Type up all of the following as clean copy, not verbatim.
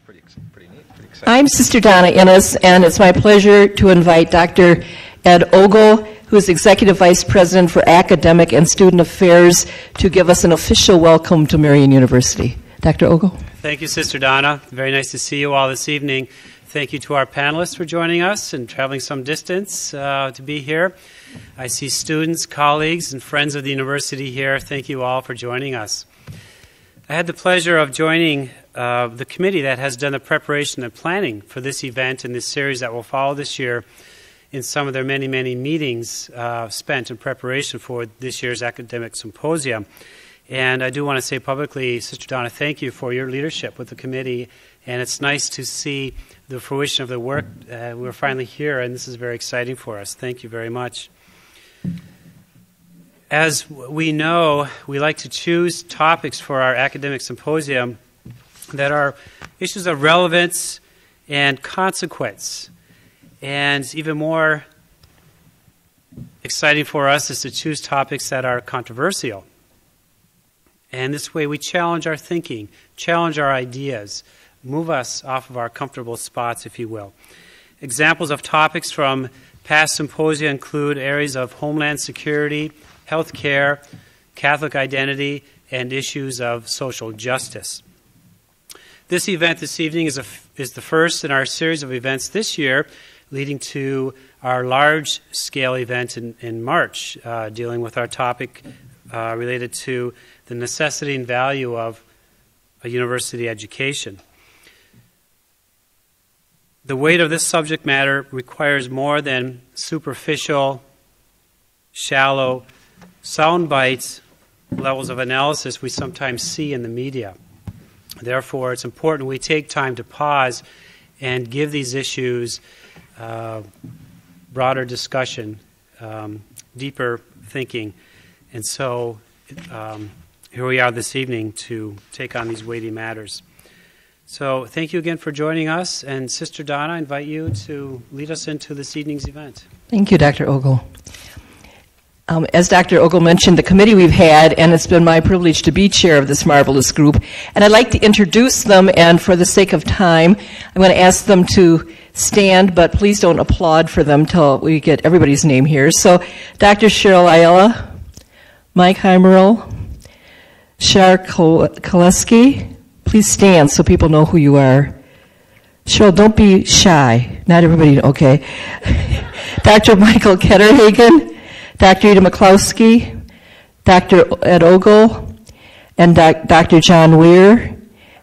pretty neat, pretty exciting. I'm Sister Donna Innes, and it's my pleasure to invite Dr. Ed Ogle, who is Executive Vice President for Academic and Student Affairs, to give us an official welcome to Marian University. Dr. Ogle. Thank you, Sister Donna. Very nice to see you all this evening. Thank you to our panelists for joining us and traveling some distance to be here. I see students, colleagues, and friends of the university here. Thank you all for joining us. I had the pleasure of joining the committee that has done the preparation and planning for this event and this series that will follow this year in some of their many, many meetings spent in preparation for this year's academic symposium. And I do want to say publicly, Sister Donna, thank you for your leadership with the committee. And it's nice to see the fruition of the work. We're finally here, and this is very exciting for us. Thank you very much. As we know, we like to choose topics for our academic symposium that are issues of relevance and consequence. And even more exciting for us is to choose topics that are controversial. And this way we challenge our thinking, challenge our ideas, move us off of our comfortable spots, if you will. Examples of topics from past symposia include areas of homeland security, health care, Catholic identity, and issues of social justice. This event this evening is the first in our series of events this year, leading to our large-scale event in March, dealing with our topic related to the necessity and value of a university education. The weight of this subject matter requires more than superficial, shallow, soundbite levels of analysis we sometimes see in the media. Therefore, it's important we take time to pause and give these issues broader discussion, deeper thinking. And so here we are this evening to take on these weighty matters. So thank you again for joining us. And Sister Donna, I invite you to lead us into this evening's event. Thank you, Dr. Ogle. As Dr. Ogle mentioned, the committee we've had, and it's been my privilege to be chair of this marvelous group, and I'd like to introduce them, and for the sake of time, I'm going to ask them to stand, but please don't applaud for them till we get everybody's name here. So, Dr. Cheryl Iowa, Mike Heimerl, Cheryl Kalwaitis, please stand so people know who you are. Cheryl, don't be shy. Not everybody, okay. Dr. Michael Ketterhagen, Dr. Ida McCloskey, Dr. Ed Ogle, and Dr. John Weir,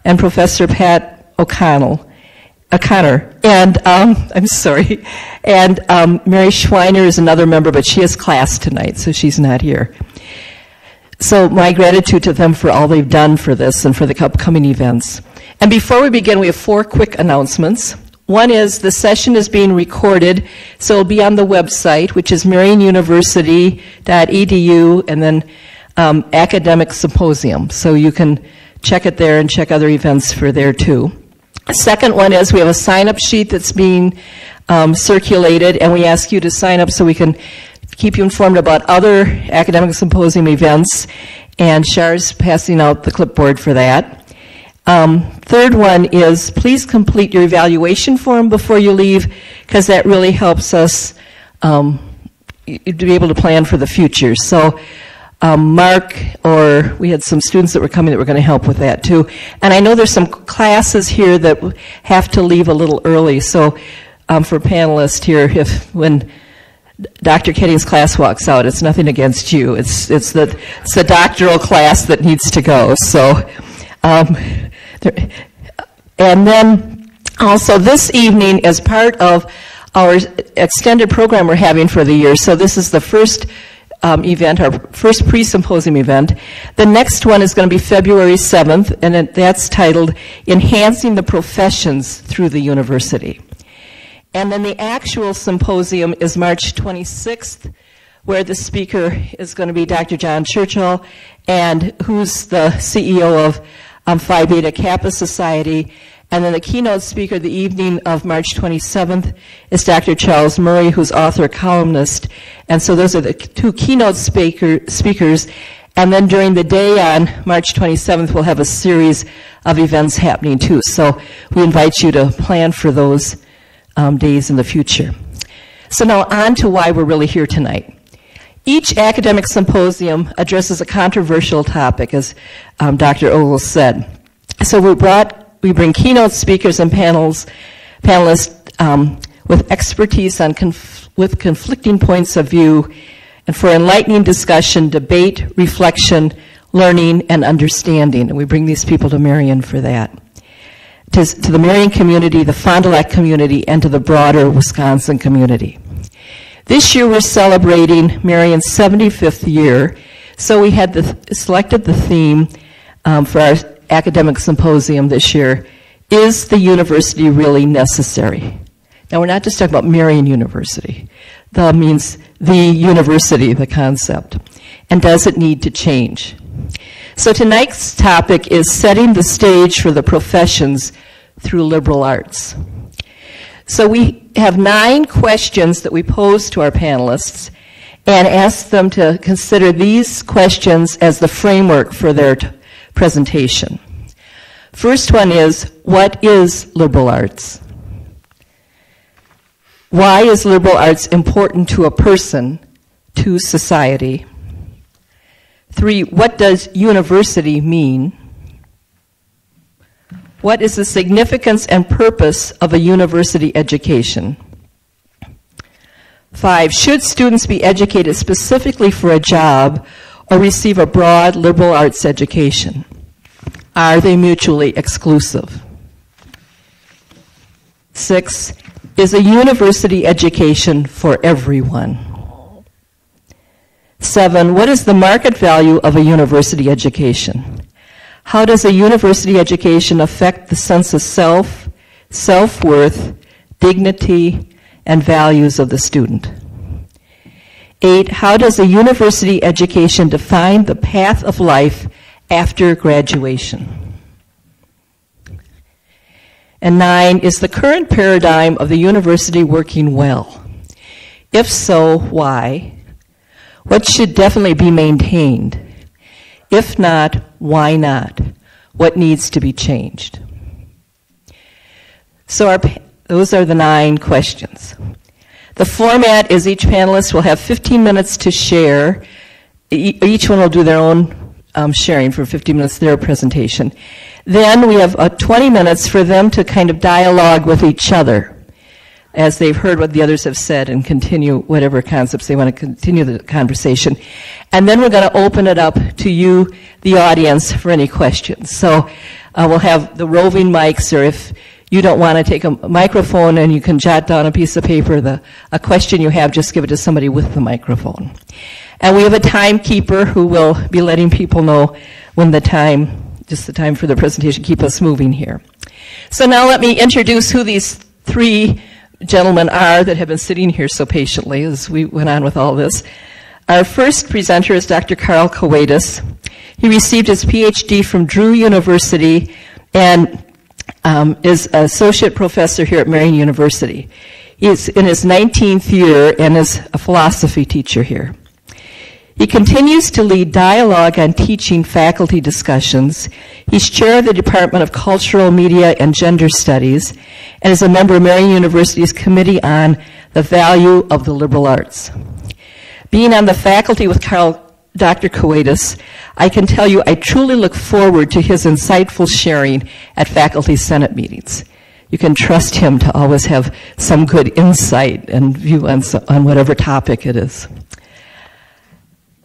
and Professor Pat O'Connor. And I'm sorry. And Mary Schweiner is another member, but she has class tonight, so she's not here. So my gratitude to them for all they've done for this and for the upcoming events. And before we begin, we have 4 quick announcements. One is the session is being recorded, so it'll be on the website, which is marianuniversity.edu, and then Academic Symposium. So you can check it there and check other events for there too. The second one is we have a sign-up sheet that's being circulated, and we ask you to sign up so we can keep you informed about other Academic Symposium events, and Char's passing out the clipboard for that. Third one is please complete your evaluation form before you leave, because that really helps us to be able to plan for the future. So Mark, or we had some students that were coming that were going to help with that too. And I know there's some classes here that have to leave a little early. So for panelists here, when Dr. Kedding's class walks out, it's nothing against you. It's the doctoral class that needs to go. So. And then also this evening, as part of our extended program we're having for the year, so this is the first event, our first pre-symposium event. The next one is going to be February 7th, and that's titled Enhancing the Professions Through the University. And then the actual symposium is March 26th, where the speaker is going to be Dr. John Churchill, and who's the CEO of Phi Beta Kappa Society. And then the keynote speaker the evening of March 27th is Dr. Charles Murray, who's author, columnist. And so those are the 2 keynote speakers. And then during the day on March 27th, we'll have a series of events happening too. So we invite you to plan for those days in the future. So now on to why we're really here tonight. Each academic symposium addresses a controversial topic, as Dr. Ogle said. So we bring keynote speakers and panelists with expertise on with conflicting points of view, and for enlightening discussion, debate, reflection, learning, and understanding. And we bring these people to Marian for that. To the Marian community, the Fond du Lac community, and to the broader Wisconsin community. This year we're celebrating Marian's 75th year, so we had selected the theme for our academic symposium this year, Is the University Really Necessary? Now we're not just talking about Marian University. The means the university, the concept. And does it need to change? So tonight's topic is setting the stage for the professions through liberal arts. So we have 9 questions that we pose to our panelists and ask them to consider these questions as the framework for their presentation. First one is, what is liberal arts? Why is liberal arts important to a person, to society? 3, what does university mean? What is the significance and purpose of a university education? 5, should students be educated specifically for a job or receive a broad liberal arts education? Are they mutually exclusive? 6, is a university education for everyone? 7, what is the market value of a university education? How does a university education affect the sense of self, self-worth, dignity, and values of the student? 8, how does a university education define the path of life after graduation? And 9, is the current paradigm of the university working well? If so, why? What should definitely be maintained? If not, why not? What needs to be changed? So those are the 9 questions. The format is each panelist will have 15 minutes to share. Each one will do their own sharing for 15 minutes, their presentation. Then we have 20 minutes for them to kind of dialogue with each other as they've heard what the others have said and continue whatever concepts they want to continue the conversation. And then we're going to open it up to you, the audience, for any questions. So we'll have the roving mics, or if you don't want to take a microphone and you can jot down a piece of paper, a question you have, just give it to somebody with the microphone. And we have a timekeeper who will be letting people know when the time for the presentation, keep us moving here. So now let me introduce who these 3 gentlemen are that have been sitting here so patiently as we went on with all this. Our first presenter is Dr. Carl Kalwaitis. He received his PhD from Drew University and is associate professor here at Marian University. He's in his 19th year and is a philosophy teacher here. He continues to lead dialogue on teaching faculty discussions. He's chair of the Department of Cultural, Media, and Gender Studies, and is a member of Marian University's Committee on the Value of the Liberal Arts. Being on the faculty with Dr. Kalwaitis, I can tell you I truly look forward to his insightful sharing at faculty senate meetings. You can trust him to always have some good insight and view on whatever topic it is.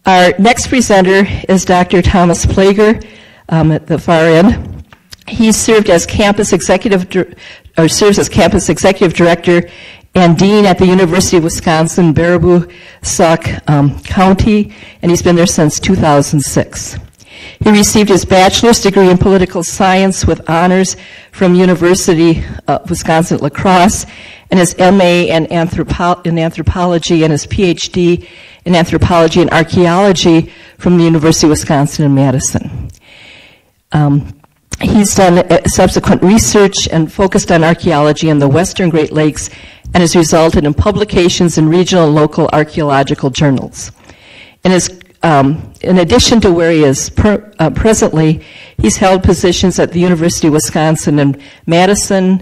Our next presenter is Dr. Thomas Pleger at the far end. He served as serves as campus executive director and dean at the University of Wisconsin, Baraboo, Sauk County, and he's been there since 2006. He received his bachelor's degree in political science with honors from University of Wisconsin at La Crosse, and his MA in anthropology and his PhD in anthropology and archaeology from the University of Wisconsin in Madison. He's done subsequent research and focused on archaeology in the Western Great Lakes and has resulted in publications in regional and local archaeological journals. In his in addition to where he is presently, he's held positions at the University of Wisconsin in Madison,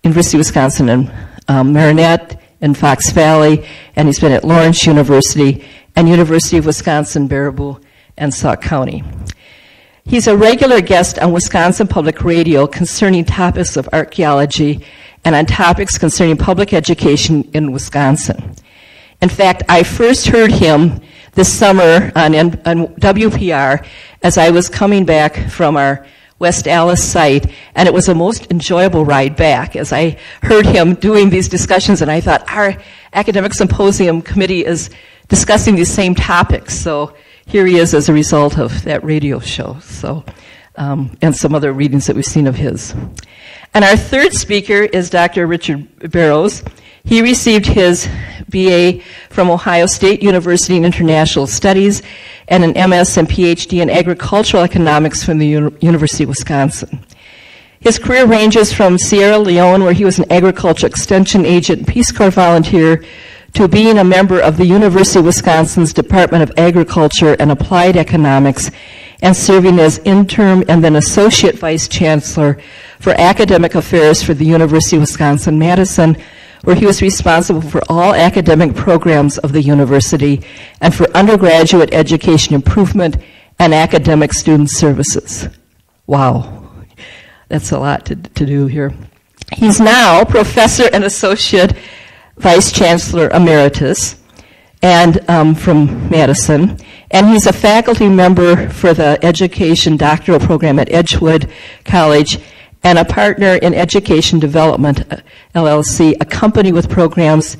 University of Wisconsin in Marinette, in Fox Valley, and he's been at Lawrence University and University of Wisconsin-Baraboo and Sauk County. He's a regular guest on Wisconsin Public Radio concerning topics of archaeology and on topics concerning public education in Wisconsin. In fact, I first heard him this summer on WPR as I was coming back from our West Allis site, and it was a most enjoyable ride back as I heard him doing these discussions, and I thought our Academic Symposium committee is discussing these same topics. So here he is as a result of that radio show, so and some other readings that we've seen of his. And our third speaker is Dr. Richard Barrows. He received his BA from Ohio State University in International Studies and an MS and PhD in Agricultural Economics from the University of Wisconsin. His career ranges from Sierra Leone, where he was an agriculture extension agent and Peace Corps volunteer, to being a member of the University of Wisconsin's Department of Agriculture and Applied Economics and serving as interim and then Associate Vice Chancellor for Academic Affairs for the University of Wisconsin-Madison, where he was responsible for all academic programs of the university and for undergraduate education improvement and academic student services. Wow, that's a lot to do here. He's now Professor and Associate Vice Chancellor Emeritus and from Madison, and he's a faculty member for the Education Doctoral Program at Edgewood College and a partner in Education Development, LLC, a company with programs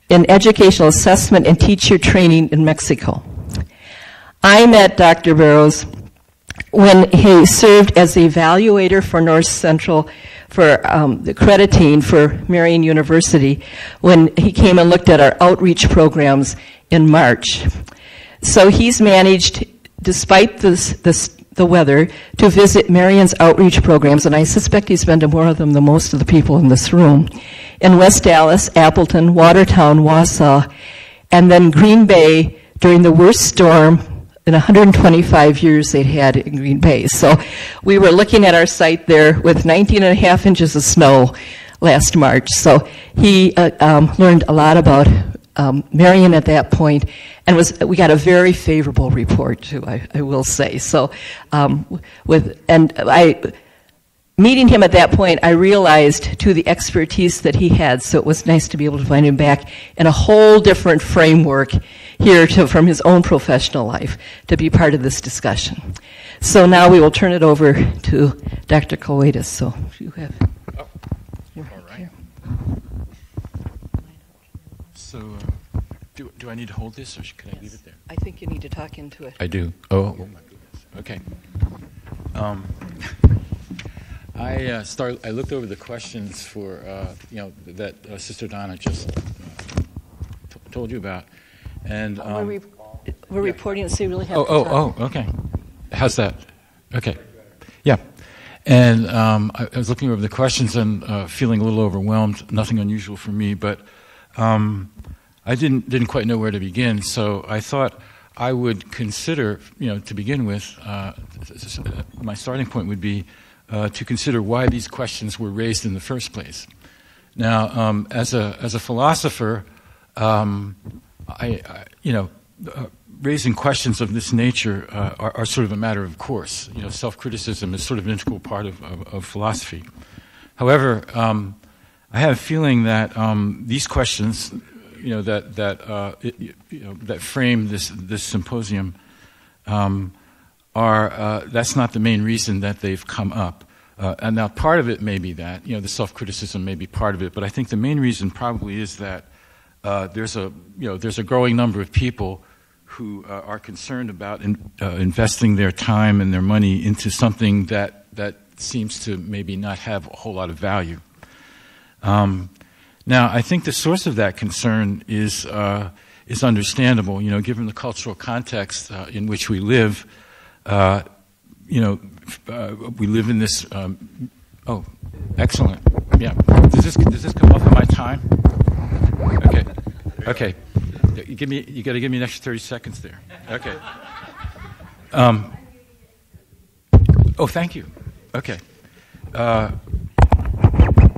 in educational assessment and teacher training in Mexico. I met Dr. Barrows when he served as the evaluator for North Central for the crediting for Marian University when he came and looked at our outreach programs in March. So he's managed, despite the weather, to visit Marian's outreach programs, and I suspect he's been to more of them than most of the people in this room, in West Allis, Appleton, Watertown, Wausau, and then Green Bay during the worst storm in 125 years they'd had in Green Bay. So we were looking at our site there with 19.5 inches of snow last March. So he learned a lot about Marian at that point, and we got a very favorable report too, I will say. So meeting him at that point, I realized too the expertise that he had. So it was nice to be able to find him back in a whole different framework here from his own professional life to be part of this discussion. So now we will turn it over to Dr. Kalwaitis. So you have. All right. So do I need to hold this, or can I leave it there? I think you need to talk into it. I do. Oh my goodness. Okay. I looked over the questions for that Sister Donna just told you about, and we're reporting, so you really have. Okay. How's that? Okay. Yeah. And I was looking over the questions and feeling a little overwhelmed. Nothing unusual for me, but I didn't quite know where to begin. So I thought I would consider, to begin with, my starting point would be to consider why these questions were raised in the first place. Now, as a philosopher, raising questions of this nature are sort of a matter of course. Self-criticism is sort of an integral part of philosophy. However, I have a feeling that these questions, that frame this symposium, that's not the main reason that they've come up. And now part of it may be that, the self-criticism may be part of it, but I think the main reason probably is that there's a growing number of people who are concerned about investing their time and their money into something that seems to maybe not have a whole lot of value. Now, I think the source of that concern is understandable. Given the cultural context in which we live. We live in this. Oh, excellent. Yeah. Does this come off of my time? Okay. You got to give me an extra 30 seconds there. Okay. Oh, thank you. Okay.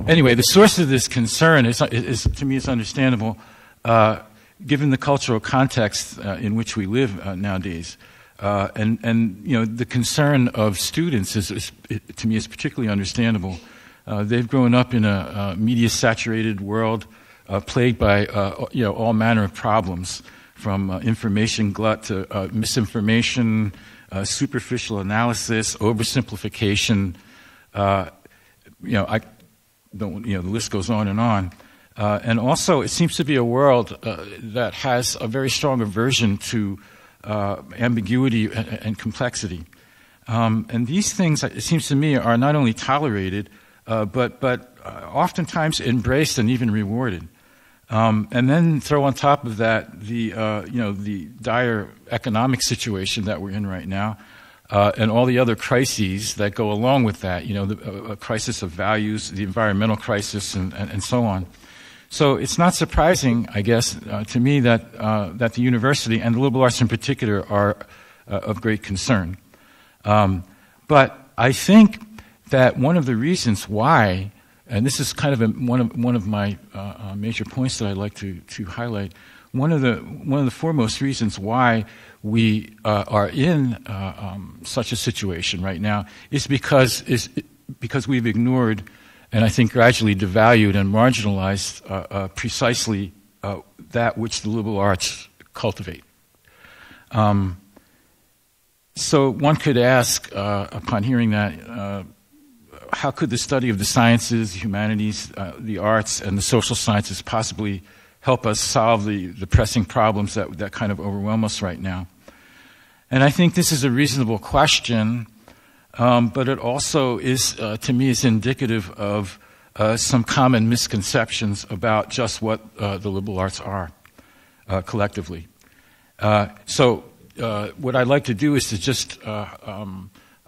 Anyway, the source of this concern is to me, it's understandable, given the cultural context in which we live nowadays. And you know, the concern of students to me is particularly understandable. They've grown up in a media-saturated world plagued by you know, all manner of problems, from information glut to misinformation, superficial analysis, oversimplification. You know, the list goes on. And also, it seems to be a world that has a very strong aversion to ambiguity and complexity. And these things, it seems to me, are not only tolerated, but oftentimes embraced and even rewarded. And then throw on top of that the dire economic situation that we're in right now, and all the other crises that go along with that. You know, the crisis of values, the environmental crisis, and so on. So it's not surprising, I guess, to me that the university and the liberal arts in particular are of great concern. But I think that one of the reasons why, and this is kind of one of my major points that I'd like to highlight, one of the foremost reasons why we are in such a situation right now is because we've ignored, and I think gradually devalued and marginalized precisely that which the liberal arts cultivate. So one could ask, upon hearing that, how could the study of the sciences, the humanities, the arts, and the social sciences possibly help us solve the pressing problems that kind of overwhelm us right now? And I think this is a reasonable question, but it also is, to me, is indicative of some common misconceptions about just what the liberal arts are collectively. So what I'd like to do is to just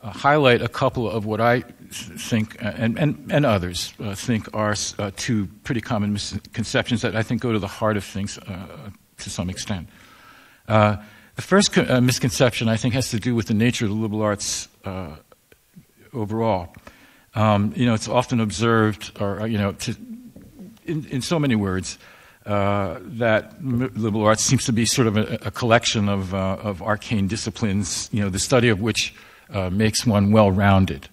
highlight a couple of what I think, and others think, are two pretty common misconceptions that I think go to the heart of things to some extent. The first misconception, I think, has to do with the nature of the liberal arts overall. You know, it's often observed, or you know, in so many words, that liberal arts seems to be sort of a collection of arcane disciplines, you know, the study of which makes one well-rounded.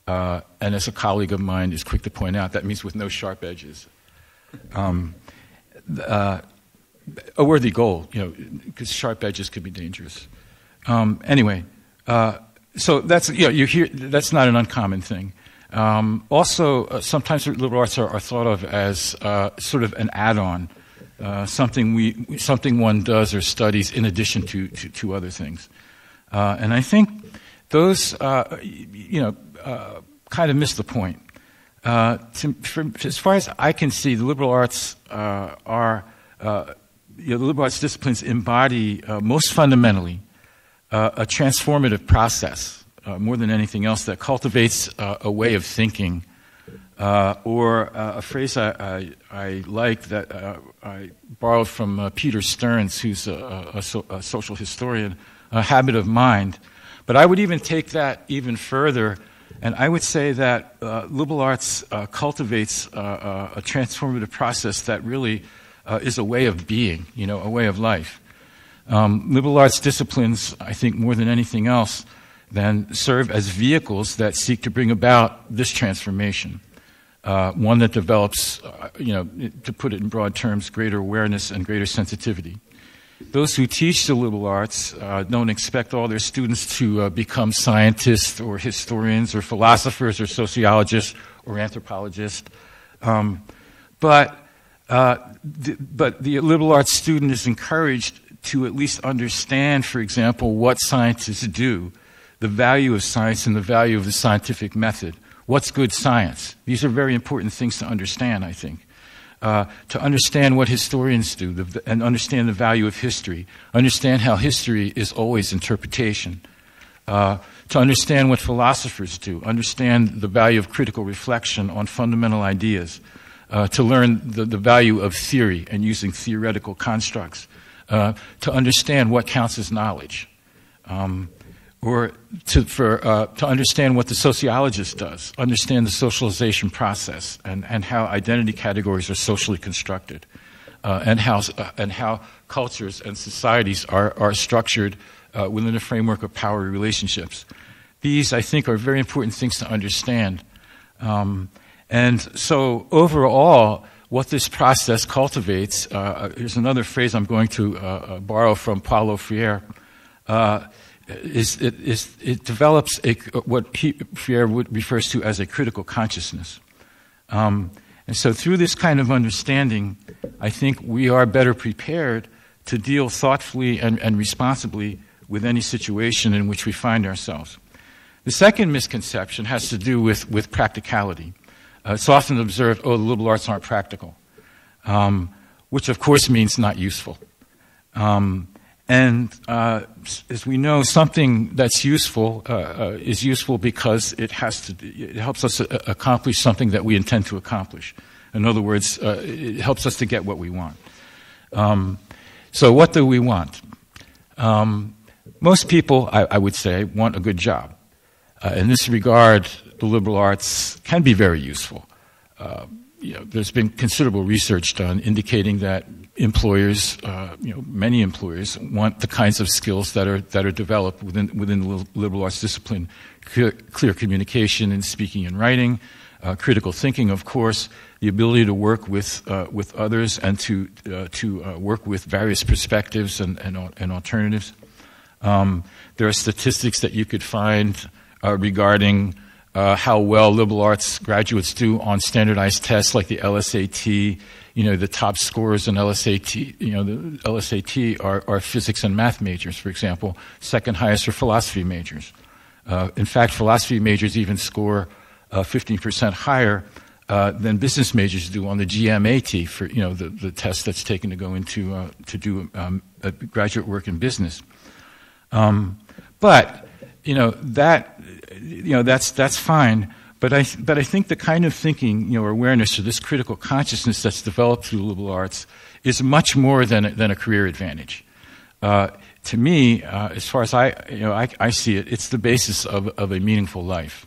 And as a colleague of mine is quick to point out, that means with no sharp edges. A worthy goal, you know, because sharp edges could be dangerous. Anyway, so that's, you know, you hear, that's not an uncommon thing. Also, sometimes liberal arts are thought of as sort of an add-on, something one does or studies in addition to other things. And I think those, you know, kind of miss the point. As far as I can see, the liberal arts are, you know, the liberal arts disciplines embody most fundamentally a transformative process, more than anything else, that cultivates a way of thinking, or a phrase I like that I borrowed from Peter Stearns, who's a social historian, a habit of mind. But I would even take that even further, and I would say that liberal arts cultivates a transformative process that really is a way of being, you know, a way of life. Liberal arts disciplines, I think, more than anything else, then serve as vehicles that seek to bring about this transformation, one that develops, you know, to put it in broad terms, greater awareness and greater sensitivity. Those who teach the liberal arts don't expect all their students to become scientists or historians or philosophers or sociologists or anthropologists, but the liberal arts student is encouraged to at least understand, for example, what scientists do, the value of science and the value of the scientific method. What's good science? These are very important things to understand, I think. To understand what historians do and understand the value of history, understand how history is always interpretation, to understand what philosophers do, understand the value of critical reflection on fundamental ideas, to learn the value of theory and using theoretical constructs, to understand what counts as knowledge, or to understand what the sociologist does, understand the socialization process, and how identity categories are socially constructed, and how cultures and societies are structured within a framework of power relationships. These, I think, are very important things to understand. And so overall, what this process cultivates, here's another phrase I'm going to borrow from Paulo Freire, it develops what Freire refers to as a critical consciousness. And so through this kind of understanding, I think we are better prepared to deal thoughtfully and responsibly with any situation in which we find ourselves. The second misconception has to do with practicality. It's often observed, the liberal arts aren't practical, which of course means not useful. And as we know, something that's useful is useful because it helps us accomplish something that we intend to accomplish. In other words, it helps us to get what we want. So what do we want? Most people, I would say, want a good job. In this regard, the liberal arts can be very useful. There's been considerable research done indicating that employers, many employers, want the kinds of skills that are developed within the liberal arts discipline: clear communication in speaking and writing, critical thinking, of course, the ability to work with others and to work with various perspectives and alternatives. There are statistics that you could find regarding how well liberal arts graduates do on standardized tests like the LSAT. The top scorers in LSAT, the LSAT are physics and math majors, for example. Second highest are philosophy majors. In fact, philosophy majors even score 15% higher than business majors do on the GMAT, for the test that's taken to go into to do graduate work in business. But that's fine. But I think the kind of thinking, or awareness, or this critical consciousness that's developed through the liberal arts is much more than a career advantage. To me, as far as I see it, it's the basis of a meaningful life.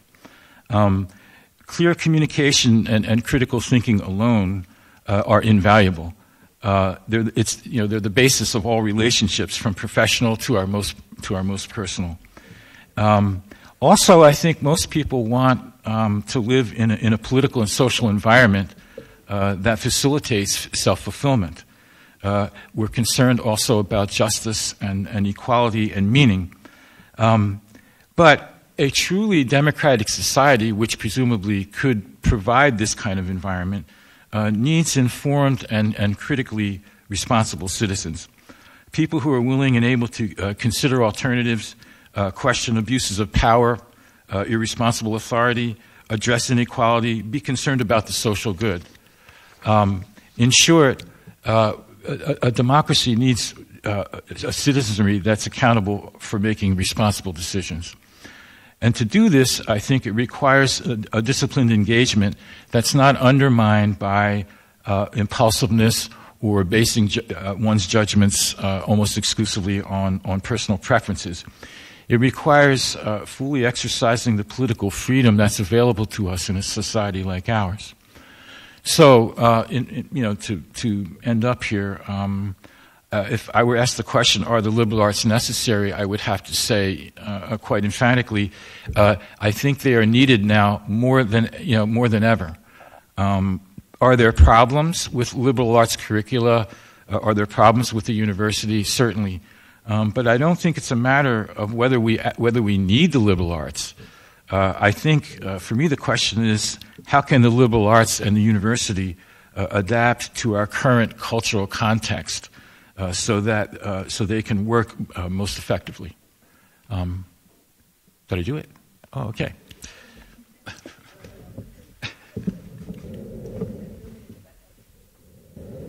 Clear communication and critical thinking alone are invaluable. They're the basis of all relationships, from professional to our most personal. Also, I think most people want to live in a political and social environment that facilitates self-fulfillment. We're concerned also about justice and equality and meaning. But a truly democratic society, which presumably could provide this kind of environment, needs informed and critically responsible citizens. People who are willing and able to consider alternatives, question abuses of power, irresponsible authority, address inequality, be concerned about the social good. In short, a democracy needs a citizenry that's accountable for making responsible decisions. And to do this, I think it requires a disciplined engagement that's not undermined by impulsiveness or basing one's judgments almost exclusively on personal preferences. It requires fully exercising the political freedom that's available to us in a society like ours. So, to end up here, if I were asked the question, are the liberal arts necessary, I would have to say quite emphatically, I think they are needed now more than ever. Are there problems with liberal arts curricula? Are there problems with the university? Certainly. But I don't think it's a matter of whether we need the liberal arts. I think, for me, the question is, how can the liberal arts and the university adapt to our current cultural context so they can work most effectively? Did I do it? Oh, okay.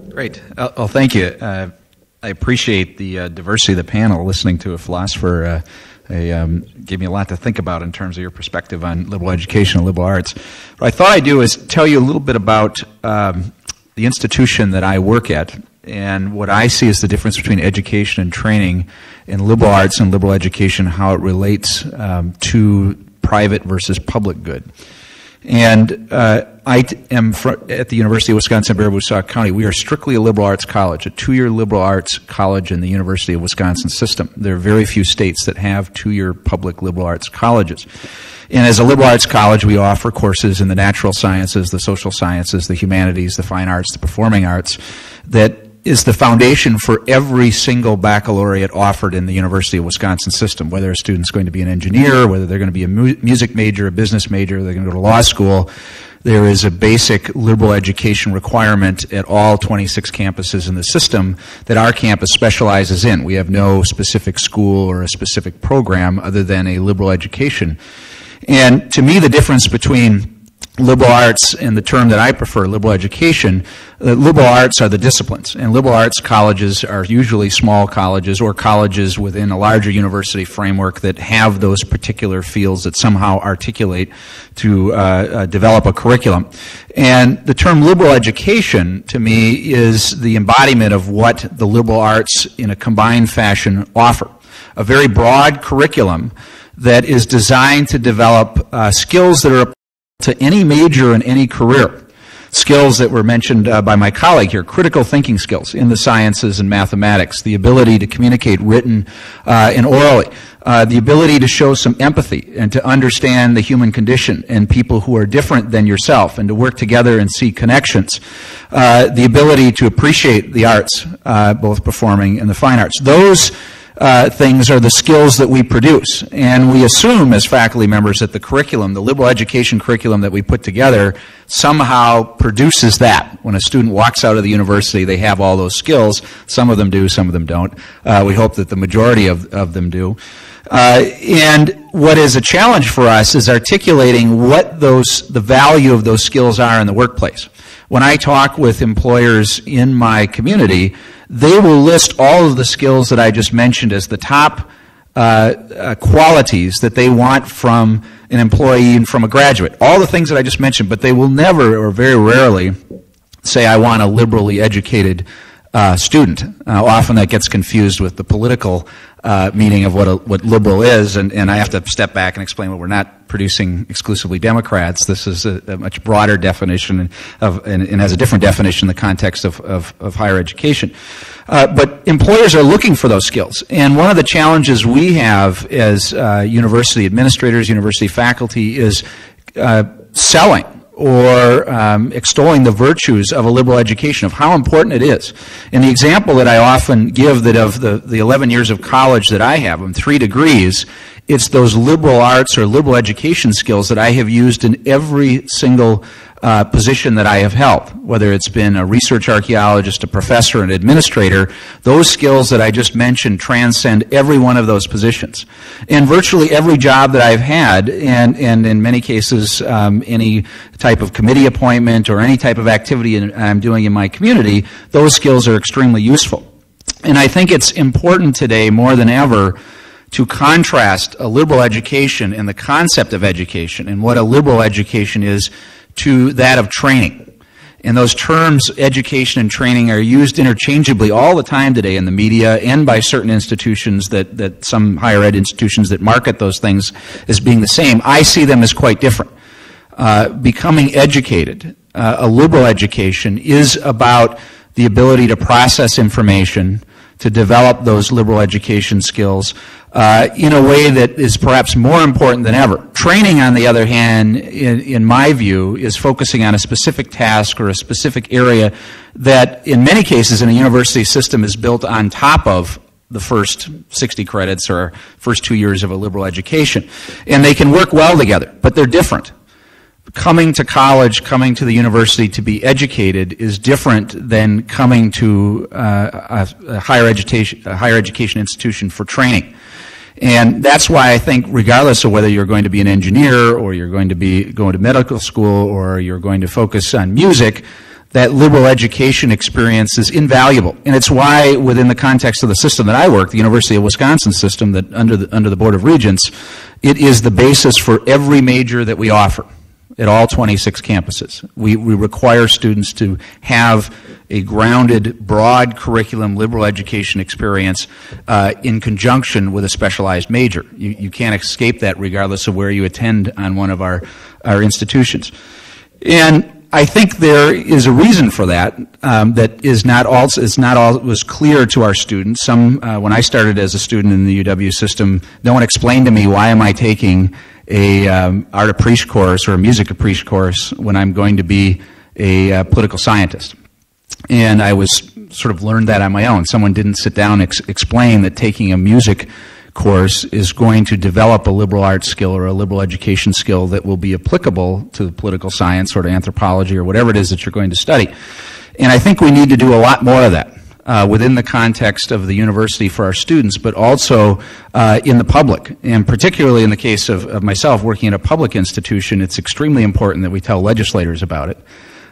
Great. Well, thank you. I appreciate the diversity of the panel. Listening to a philosopher gave me a lot to think about in terms of your perspective on liberal education and liberal arts. What I thought I'd do is tell you a little bit about the institution that I work at. and what I see is the difference between education and training in liberal arts and liberal education, how it relates to private versus public good. And I am at the University of Wisconsin-Baraboo, Sauk County. We are strictly a liberal arts college, a 2-year liberal arts college in the University of Wisconsin system. There are very few states that have 2-year public liberal arts colleges. And as a liberal arts college, we offer courses in the natural sciences, the social sciences, the humanities, the fine arts, the performing arts, that is the foundation for every single baccalaureate offered in the University of Wisconsin system, whether a student's going to be an engineer, whether they're going to be a music major, a business major, they're going to go to law school. There is a basic liberal education requirement at all 26 campuses in the system that our campus specializes in. We have no specific school or a specific program other than a liberal education. And to me, the difference between liberal arts and the term that I prefer, liberal education, liberal arts are the disciplines, and liberal arts colleges are usually small colleges or colleges within a larger university framework that have those particular fields that somehow articulate to develop a curriculum. And the term liberal education, to me, is the embodiment of what the liberal arts in a combined fashion offer. A very broad curriculum that is designed to develop skills that are to any major and any career. Skills that were mentioned by my colleague here, critical thinking skills in the sciences and mathematics, the ability to communicate written and orally, the ability to show some empathy and to understand the human condition and people who are different than yourself and to work together and see connections, the ability to appreciate the arts, both performing and the fine arts. Those things are the skills that we produce, and we assume as faculty members that the curriculum, the liberal education curriculum that we put together, somehow produces that. When a student walks out of the university, they have all those skills. Some of them do, some of them don't. We hope that the majority of them do. And what is a challenge for us is articulating what the value of those skills are in the workplace. When I talk with employers in my community, they will list all of the skills that I just mentioned as the top qualities that they want from an employee and from a graduate. All the things that I just mentioned, but they will never or very rarely say, I want a liberally educated student. Often that gets confused with the political meaning of what liberal is, and I have to step back and explain, well, we're not producing exclusively Democrats. This is a much broader definition and has a different definition in the context of higher education. But employers are looking for those skills, and one of the challenges we have as university administrators, university faculty, is selling or extolling the virtues of a liberal education, of how important it is. And the example that I often give, that of the 11 years of college that I have, 3 degrees, it's those liberal arts or liberal education skills that I have used in every single position that I have held, whether it's been a research archaeologist, a professor, an administrator. Those skills that I just mentioned transcend every one of those positions. And virtually every job that I've had, and in many cases any type of committee appointment or any type of activity I'm doing in my community, those skills are extremely useful. And I think it's important today more than ever to contrast a liberal education and the concept of education and what a liberal education is to that of training. And those terms, education and training, are used interchangeably all the time today in the media and by certain institutions that some higher ed institutions that market those things as being the same. I see them as quite different. Becoming educated, a liberal education, is about the ability to process information, to develop those liberal education skills in a way that is perhaps more important than ever. Training, on the other hand, in my view, is focusing on a specific task or a specific area that, in many cases, in a university system is built on top of the first 60 credits or first 2 years of a liberal education. And they can work well together, but they're different. Coming to college, coming to the university to be educated is different than coming to a higher education institution for training. And that's why I think, regardless of whether you're going to be an engineer or you're going to be going to medical school or you're going to focus on music, that liberal education experience is invaluable. And it's why, within the context of the system that I work, the University of Wisconsin system, that under the Board of Regents, it is the basis for every major that we offer. at all 26 campuses. We require students to have a grounded, broad curriculum, liberal education experience in conjunction with a specialized major. You can't escape that regardless of where you attend on one of our institutions. And I think there is a reason for that that is not all was clear to our students. Some, when I started as a student in the UW system, no one explained to me why am I taking a art appreciation course or a music appreciation course when I'm going to be a political scientist. And I was sort of learned that on my own. Someone didn't sit down and explain that taking a music course is going to develop a liberal arts skill or a liberal education skill that will be applicable to political science or to anthropology or whatever it is that you're going to study. And I think we need to do a lot more of that within the context of the university for our students, but also in the public. And particularly in the case of myself working in a public institution, it's extremely important that we tell legislators about it.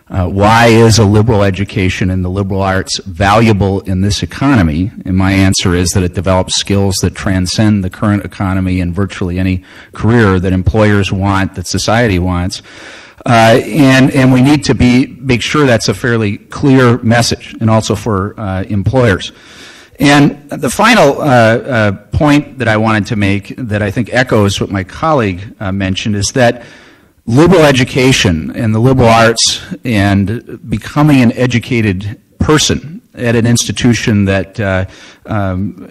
Why is a liberal education and the liberal arts valuable in this economy? And my answer is that it develops skills that transcend the current economy and virtually any career that employers want, that society wants. And we need to make sure that's a fairly clear message, and also for employers. And the final point that I wanted to make that I think echoes what my colleague mentioned is that liberal education and the liberal arts and becoming an educated person at an institution that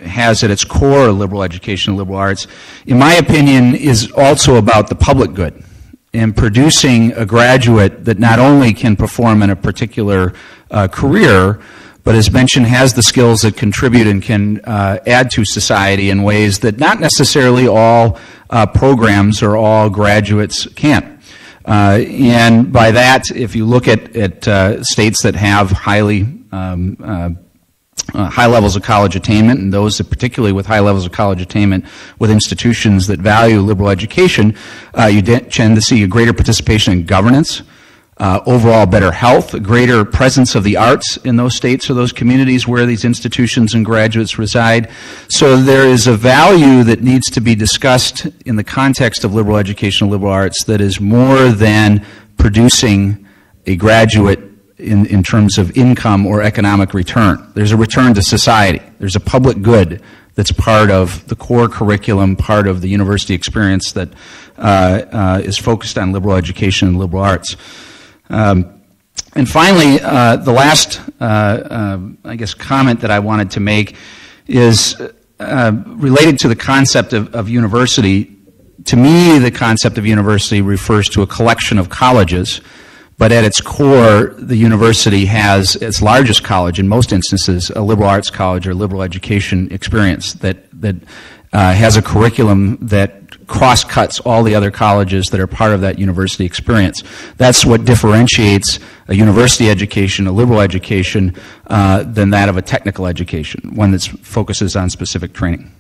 has at its core liberal education and liberal arts, in my opinion, is also about the public good and producing a graduate that not only can perform in a particular career, but as mentioned, has the skills that contribute and can add to society in ways that not necessarily all programs or all graduates can. And by that, if you look at states that have high levels of college attainment, and those that particularly with high levels of college attainment with institutions that value liberal education, you tend to see a greater participation in governance, overall better health, a greater presence of the arts in those states or those communities where these institutions and graduates reside. So there is a value that needs to be discussed in the context of liberal education and liberal arts that is more than producing a graduate in terms of income or economic return. There's a return to society. There's a public good that's part of the core curriculum, part of the university experience that is focused on liberal education and liberal arts. And finally, the last, I guess, comment that I wanted to make is related to the concept of university. To me, the concept of university refers to a collection of colleges, but at its core, the university has its largest college, in most instances, a liberal arts college or liberal education experience that has a curriculum that cross-cuts all the other colleges that are part of that university experience. That's what differentiates a university education, a liberal education, than that of a technical education, one that focuses on specific training.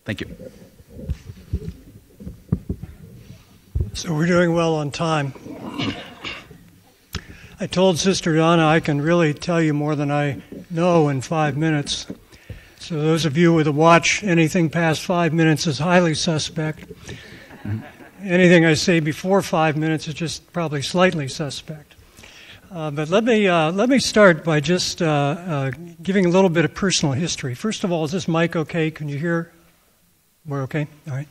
Thank you. So we're doing well on time. I told Sister Donna I can really tell you more than I know in 5 minutes. So those of you with a watch, anything past 5 minutes is highly suspect. Anything I say before 5 minutes is just probably slightly suspect. But let me start by just giving a little bit of personal history. First of all, is this mic okay? Can you hear? We're okay? All right.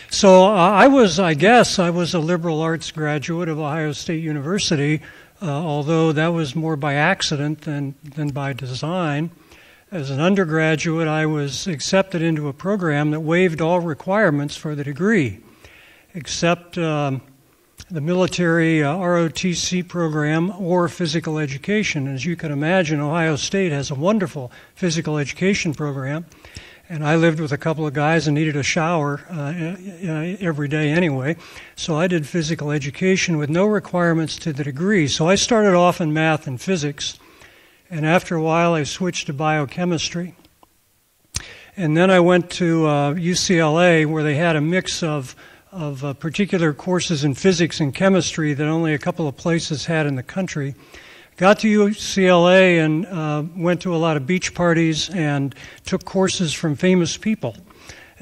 So I was a liberal arts graduate of Ohio State University, although that was more by accident than by design. As an undergraduate, I was accepted into a program that waived all requirements for the degree, except the military ROTC program or physical education. As you can imagine, Ohio State has a wonderful physical education program, and I lived with a couple of guys and needed a shower every day anyway, so I did physical education with no requirements to the degree. So I started off in math and physics, and after a while I switched to biochemistry. And then I went to UCLA, where they had a mix of particular courses in physics and chemistry that only a couple of places had in the country. Got to UCLA and went to a lot of beach parties and took courses from famous people.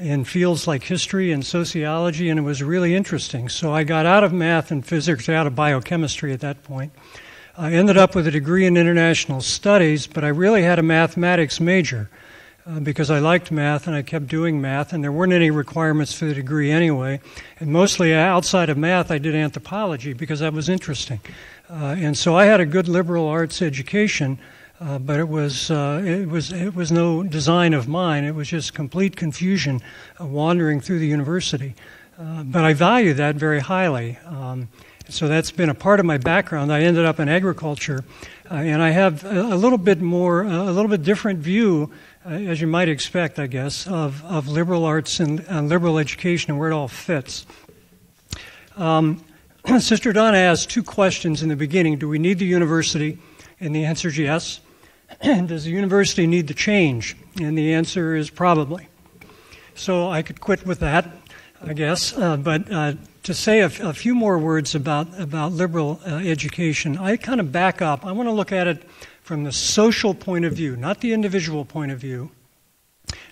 in fields like history and sociology, and it was really interesting. So I got out of math and physics, out of biochemistry at that point. I ended up with a degree in international studies, but I really had a mathematics major because I liked math and I kept doing math, and there weren't any requirements for the degree anyway. And mostly outside of math, I did anthropology because that was interesting. And so I had a good liberal arts education, but it was no design of mine. It was just complete confusion wandering through the university. But I value that very highly. So that's been a part of my background. I ended up in agriculture, and I have a little bit different view, as you might expect, I guess, of liberal arts and liberal education and where it all fits. Sister Donna asked two questions in the beginning. Do we need the university? And the answer is yes. And does the university need to change? And the answer is probably. So I could quit with that, I guess. But to say a few more words about liberal education, I kind of back up. I want to look at it from the social point of view, not the individual point of view,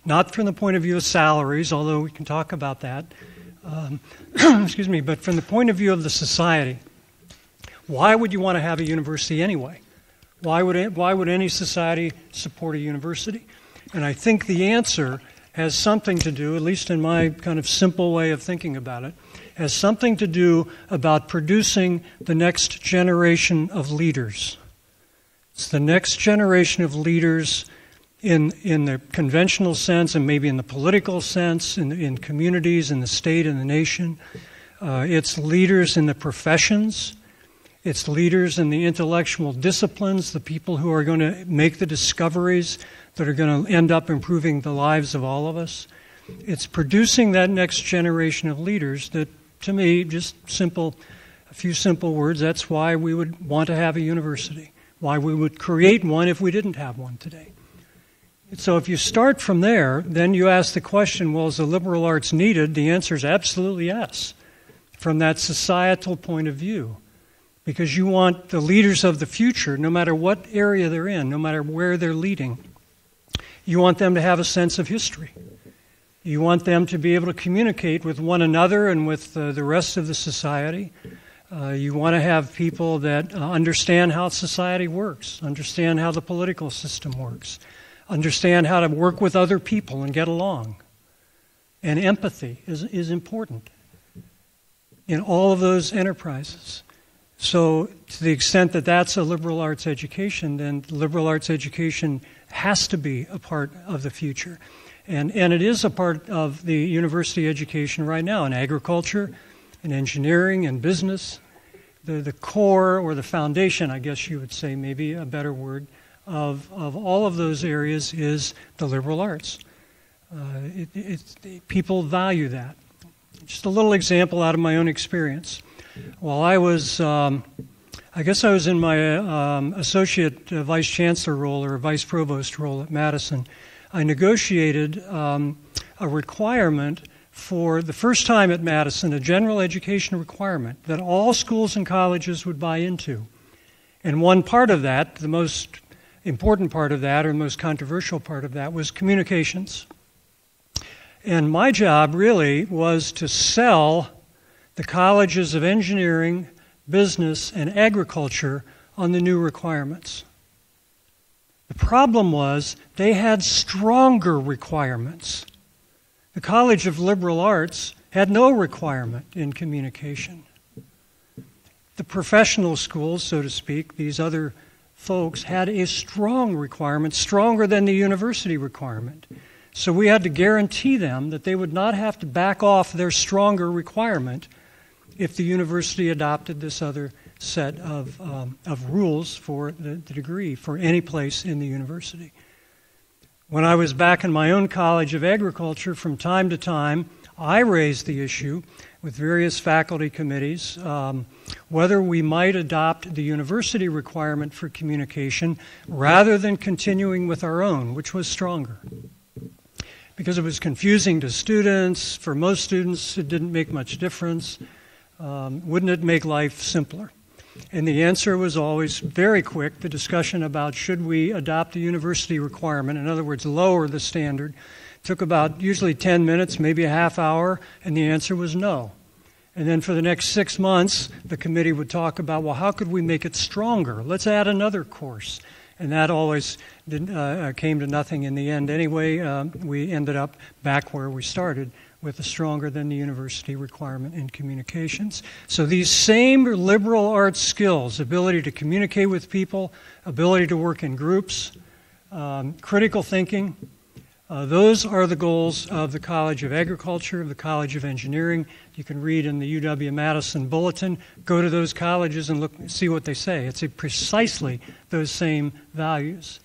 not from the point of view of salaries, although we can talk about that, excuse me, but from the point of view of the society. Why would you want to have a university anyway? Why would any society support a university? And I think the answer has something to do, at least in my kind of simple way of thinking about it, has something to do about producing the next generation of leaders. It's the next generation of leaders in the conventional sense and maybe in the political sense, in communities, in the state, in the nation. It's leaders in the professions. It's leaders in the intellectual disciplines, the people who are going to make the discoveries that are going to end up improving the lives of all of us. It's producing that next generation of leaders that, to me, just a few simple words, that's why we would want to have a university, why we would create one if we didn't have one today. So if you start from there, then you ask the question, well, is the liberal arts needed? The answer is absolutely yes, from that societal point of view. Because you want the leaders of the future, no matter what area they're in, no matter where they're leading, you want them to have a sense of history. You want them to be able to communicate with one another and with the rest of the society. You want to have people that understand how society works, understand how the political system works, understand how to work with other people and get along. And empathy is important in all of those enterprises. So to the extent that that's a liberal arts education, then liberal arts education has to be a part of the future. And it is a part of the university education right now in agriculture, in engineering, and business. The core or the foundation, I guess you would say, maybe a better word, of all of those areas is the liberal arts. People value that. Just a little example out of my own experience. While I was, I guess I was in my Associate Vice Chancellor role or Vice Provost role at Madison, I negotiated a requirement for the first time at Madison, a general education requirement that all schools and colleges would buy into. And one part of that, the most important part of that, or the most controversial part of that, was communications. And my job really was to sell the colleges of engineering, business, and agriculture on the new requirements. The problem was they had stronger requirements. The College of Liberal Arts had no requirement in communication. The professional schools, so to speak, these other folks, had a strong requirement, stronger than the university requirement. So we had to guarantee them that they would not have to back off their stronger requirement if the university adopted this other set of rules for the degree for any place in the university. When I was back in my own College of Agriculture, from time to time, I raised the issue with various faculty committees whether we might adopt the university requirement for communication rather than continuing with our own, which was stronger. Because it was confusing to students. For most students, it didn't make much difference. Wouldn't it make life simpler? And the answer was always very quick, the discussion about should we adopt the university requirement, in other words, lower the standard Took about usually 10 minutes, maybe a half hour, and the answer was no. And then for the next 6 months, the committee would talk about, well, how could we make it stronger? Let's add another course. And that always came to nothing in the end. Anyway, we ended up back where we started, with a stronger than the university requirement in communications. So these same liberal arts skills, ability to communicate with people, ability to work in groups, critical thinking, those are the goals of the College of Agriculture, of the College of Engineering. You can read in the UW Madison bulletin. Go to those colleges and look, see what they say. It's precisely those same values.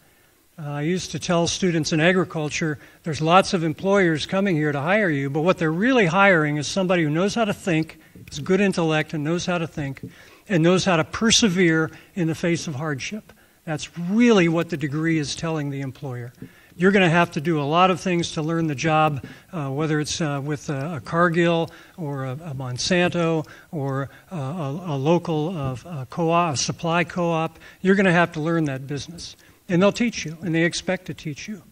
I used to tell students in agriculture, there's lots of employers coming here to hire you, but what they're really hiring is somebody who knows how to think, has good intellect and knows how to think, and knows how to persevere in the face of hardship. That's really what the degree is telling the employer. You're going to have to do a lot of things to learn the job, whether it's with a Cargill or a Monsanto or a local co-op, a supply co-op. You're going to have to learn that business. And they'll teach you, and they expect to teach you.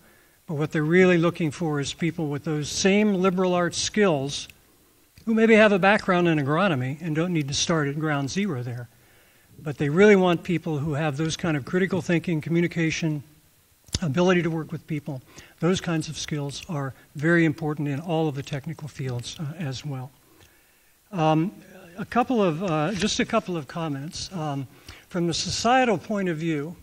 But what they're really looking for is people with those same liberal arts skills who maybe have a background in agronomy and don't need to start at ground zero there. But they really want people who have those kind of critical thinking, communication, ability to work with people. Those kinds of skills are very important in all of the technical fields as well. Just a couple of comments. From the societal point of view,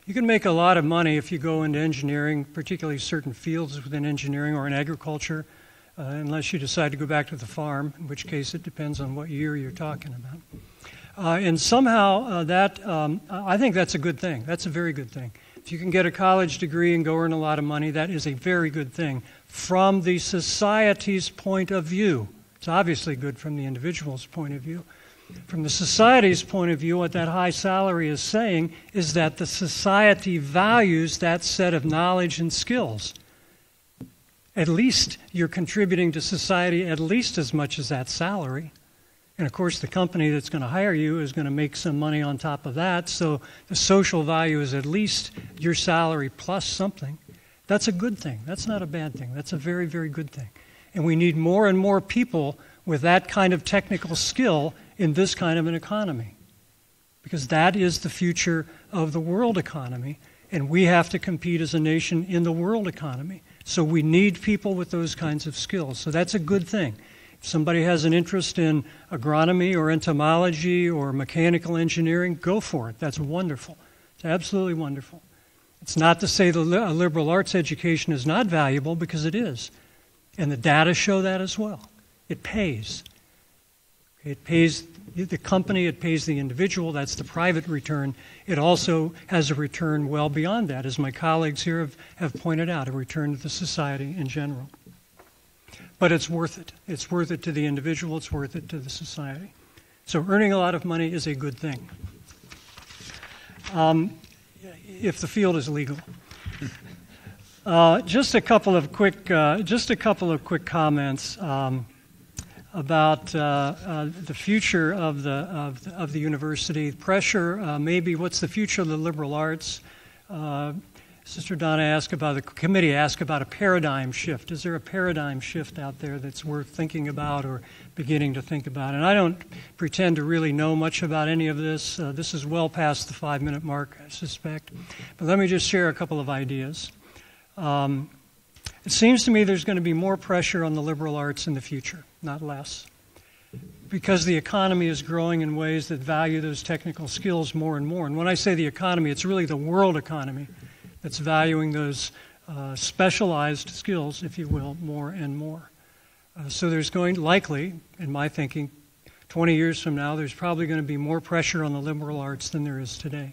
you can make a lot of money if you go into engineering, particularly certain fields within engineering or in agriculture, unless you decide to go back to the farm, in which case it depends on what year you're talking about. And somehow I think that's a good thing. That's a very good thing. If you can get a college degree and go earn a lot of money, that is a very good thing from the society's point of view. It's obviously good from the individual's point of view. From the society's point of view, what that high salary is saying is that the society values that set of knowledge and skills. At least you're contributing to society at least as much as that salary. And of course, the company that's going to hire you is going to make some money on top of that, so the social value is at least your salary plus something. That's a good thing. That's not a bad thing. That's a very, very good thing. And we need more and more people with that kind of technical skill in this kind of an economy, because that is the future of the world economy, and we have to compete as a nation in the world economy. So we need people with those kinds of skills. So that's a good thing. If somebody has an interest in agronomy or entomology or mechanical engineering, go for it. That's wonderful. It's absolutely wonderful. It's not to say the liberal arts education is not valuable, because it is. And the data show that as well. It pays. It pays the company, it pays the individual, that's the private return. It also has a return well beyond that, as my colleagues here have pointed out, a return to the society in general. But it's worth it. It's worth it to the individual, it's worth it to the society. So earning a lot of money is a good thing, if the field is legal. Just a couple of quick comments about the future of the university. Pressure, maybe what's the future of the liberal arts? Sister Donna the committee asked about a paradigm shift. Is there a paradigm shift out there that's worth thinking about or beginning to think about? And I don't pretend to really know much about any of this. This is well past the 5-minute mark, I suspect. But let me just share a couple of ideas. It seems to me there's going to be more pressure on the liberal arts in the future, not less, because the economy is growing in ways that value those technical skills more and more. And when I say the economy, it's really the world economy that's valuing those specialized skills, if you will, more and more. So there's likely, in my thinking, 20 years from now, there's probably going to be more pressure on the liberal arts than there is today.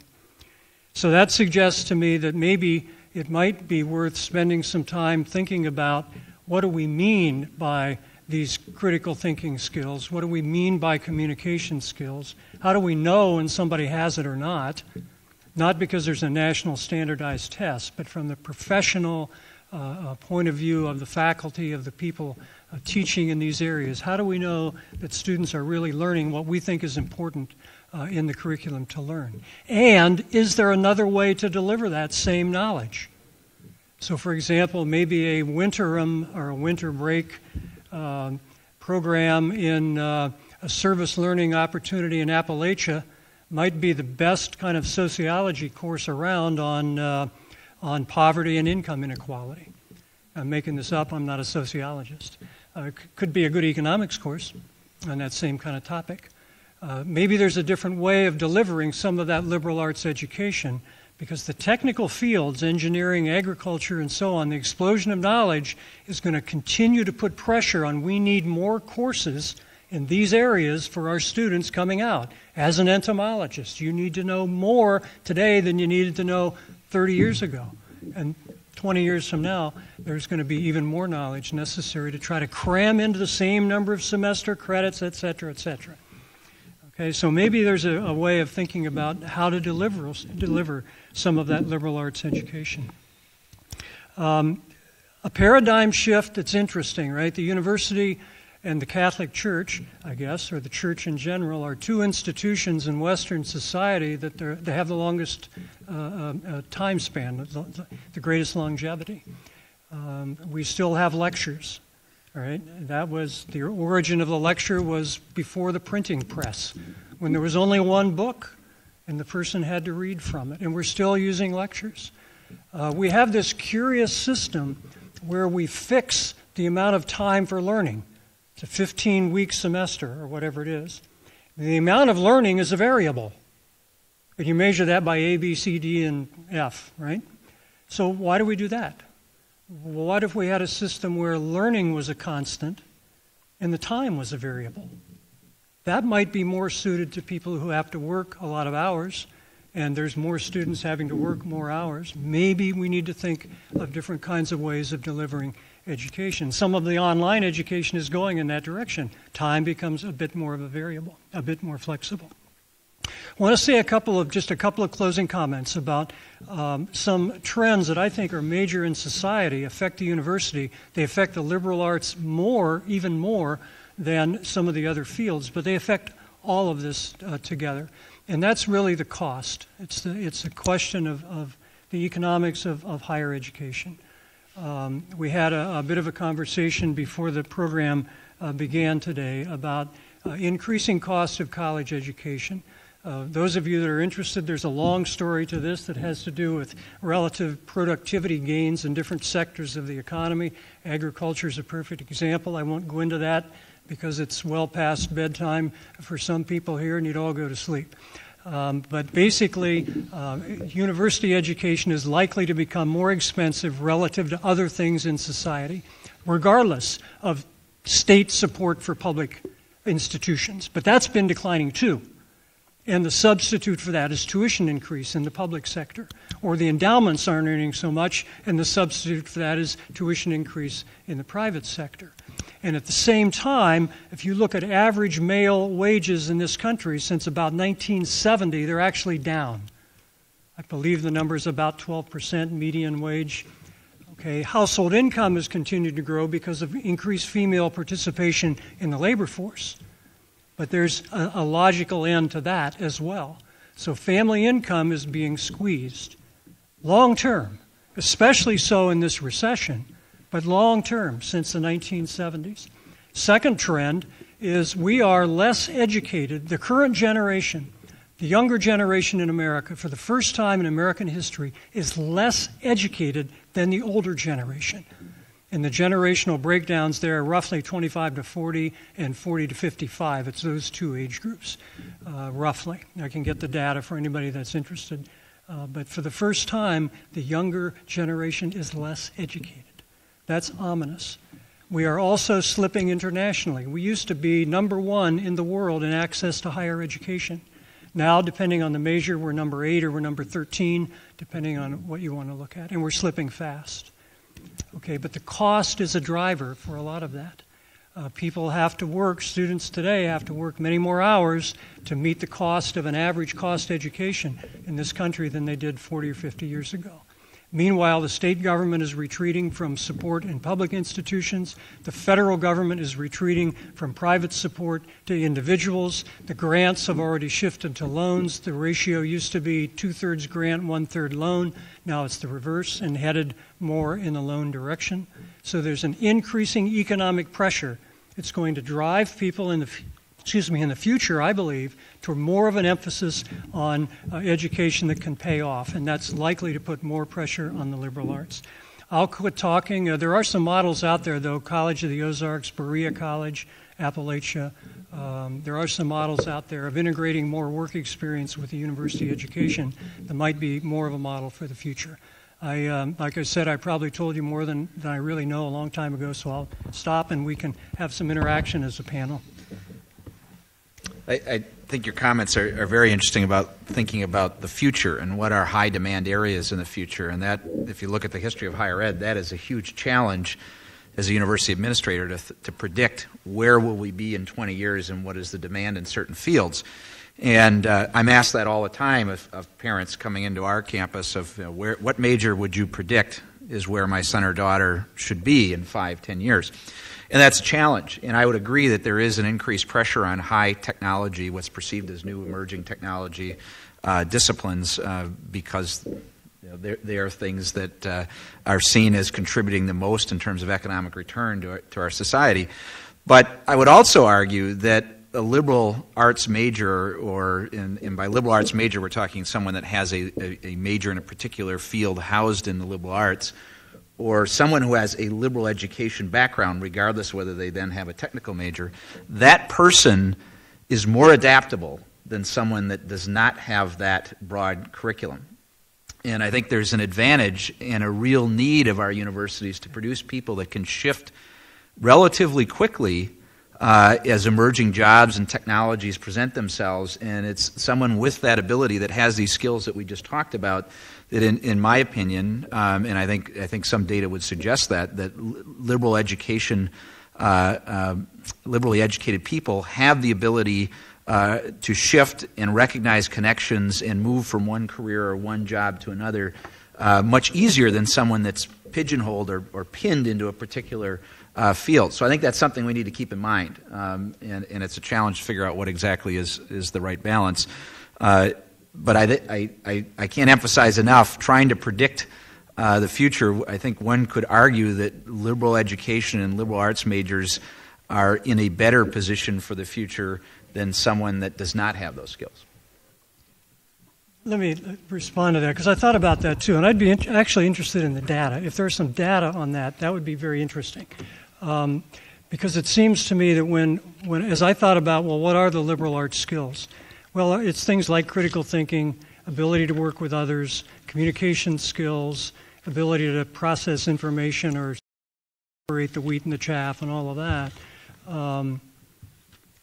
So that suggests to me that maybe it might be worth spending some time thinking about what do we mean by these critical thinking skills? What do we mean by communication skills? How do we know when somebody has it or not? Not because there's a national standardized test, but from the professional point of view of the faculty, of the people teaching in these areas. How do we know that students are really learning what we think is important in the curriculum to learn? And is there another way to deliver that same knowledge? So, for example, maybe a winterim or a winter break program in a service learning opportunity in Appalachia might be the best kind of sociology course around on poverty and income inequality. I'm making this up. I'm not a sociologist. Could be a good economics course on that same kind of topic. Maybe there's a different way of delivering some of that liberal arts education, because the technical fields, engineering, agriculture, and so on, the explosion of knowledge is going to continue to put pressure on. We need more courses in these areas for our students coming out. As an entomologist, you need to know more today than you needed to know 30 years ago. And 20 years from now, there's going to be even more knowledge necessary to try to cram into the same number of semester credits, et cetera, et cetera. Okay, so maybe there's a way of thinking about how to deliver some of that liberal arts education. A paradigm shift that's interesting, right? The university and the Catholic Church, I guess, or the church in general, are two institutions in Western society that they have the longest time span, the greatest longevity. We still have lectures, all right? That was, the origin of the lecture was before the printing press, when there was only one book and the person had to read from it, and we're still using lectures. We have this curious system where we fix the amount of time for learning. It's a 15-week semester or whatever it is. The amount of learning is a variable. And you measure that by A, B, C, D, and F, right? So why do we do that? Well, what if we had a system where learning was a constant and the time was a variable? That might be more suited to people who have to work a lot of hours, and there's more students having to work more hours. Maybe we need to think of different kinds of ways of delivering education. Some of the online education is going in that direction. Time becomes a bit more of a variable, a bit more flexible. I want to say just a couple of closing comments about some trends that I think are major in society, affect the university. They affect the liberal arts even more than some of the other fields, but they affect all of this together. And that's really the cost. It's a question of the economics of higher education. We had a bit of a conversation before the program began today about increasing costs of college education. Those of you that are interested, there's a long story to this that has to do with relative productivity gains in different sectors of the economy. Agriculture is a perfect example. I won't go into that because it's well past bedtime for some people here and you'd all go to sleep. But basically, university education is likely to become more expensive relative to other things in society, regardless of state support for public institutions. But that's been declining too. And the substitute for that is tuition increase in the public sector. Or the endowments aren't earning so much, and the substitute for that is tuition increase in the private sector. And at the same time, if you look at average male wages in this country since about 1970, they're actually down. I believe the number is about 12% median wage. Okay, household income has continued to grow because of increased female participation in the labor force. But there's a logical end to that as well. So family income is being squeezed long term, especially so in this recession, but long term since the 1970s. Second trend is we are less educated. The current generation, the younger generation in America, for the first time in American history, is less educated than the older generation. And the generational breakdowns there are roughly 25 to 40 and 40 to 55. It's those two age groups, roughly. I can get the data for anybody that's interested. But for the first time, the younger generation is less educated. That's ominous. We are also slipping internationally. We used to be number one in the world in access to higher education. Now, depending on the measure, we're number 8 or we're number 13, depending on what you want to look at. And we're slipping fast. Okay, but the cost is a driver for a lot of that. People have to work, students today have to work many more hours to meet the cost of an average cost education in this country than they did 40 or 50 years ago. Meanwhile, the state government is retreating from support in public institutions. The federal government is retreating from private support to individuals. The grants have already shifted to loans. The ratio used to be 2/3 grant, 1/3 loan. Now it's the reverse and headed more in the loan direction. So there's an increasing economic pressure. It's going to drive people in the future, I believe, toward more of an emphasis on education that can pay off, and that's likely to put more pressure on the liberal arts. I'll quit talking. There are some models out there, though, College of the Ozarks, Berea College, Appalachia. There are some models out there of integrating more work experience with the university education that might be more of a model for the future. Like I said, I probably told you more than I really know a long time ago, so I'll stop and we can have some interaction as a panel. I think your comments are very interesting about thinking about the future and what are high demand areas in the future. And that, if you look at the history of higher ed, that is a huge challenge as a university administrator to predict where will we be in 20 years and what is the demand in certain fields. And I'm asked that all the time of parents coming into our campus of what major would you predict is where my son or daughter should be in 5-10 years. And that's a challenge. And I would agree that there is an increased pressure on high technology, what's perceived as new emerging technology disciplines, because they are things that are seen as contributing the most in terms of economic return to our society. But I would also argue that a liberal arts major, and by liberal arts major we're talking someone that has a major in a particular field housed in the liberal arts, or someone who has a liberal education background, regardless of whether they then have a technical major, that person is more adaptable than someone that does not have that broad curriculum. And I think there's an advantage and a real need of our universities to produce people that can shift relatively quickly as emerging jobs and technologies present themselves, and it's someone with that ability that has these skills that we just talked about that, in my opinion, and I think some data would suggest that liberally educated people have the ability to shift and recognize connections and move from one career or one job to another much easier than someone that's pigeonholed or pinned into a particular field. So I think that's something we need to keep in mind, and it's a challenge to figure out what exactly is the right balance. But I can't emphasize enough, trying to predict the future, I think one could argue that liberal education and liberal arts majors are in a better position for the future than someone that does not have those skills. Let me respond to that, because I thought about that too, and I'd be actually interested in the data. If there's some data on that, that would be very interesting. Because it seems to me that when as I thought about, well, what are the liberal arts skills? Well, it's things like critical thinking, ability to work with others, communication skills, ability to process information or separate the wheat and the chaff and all of that.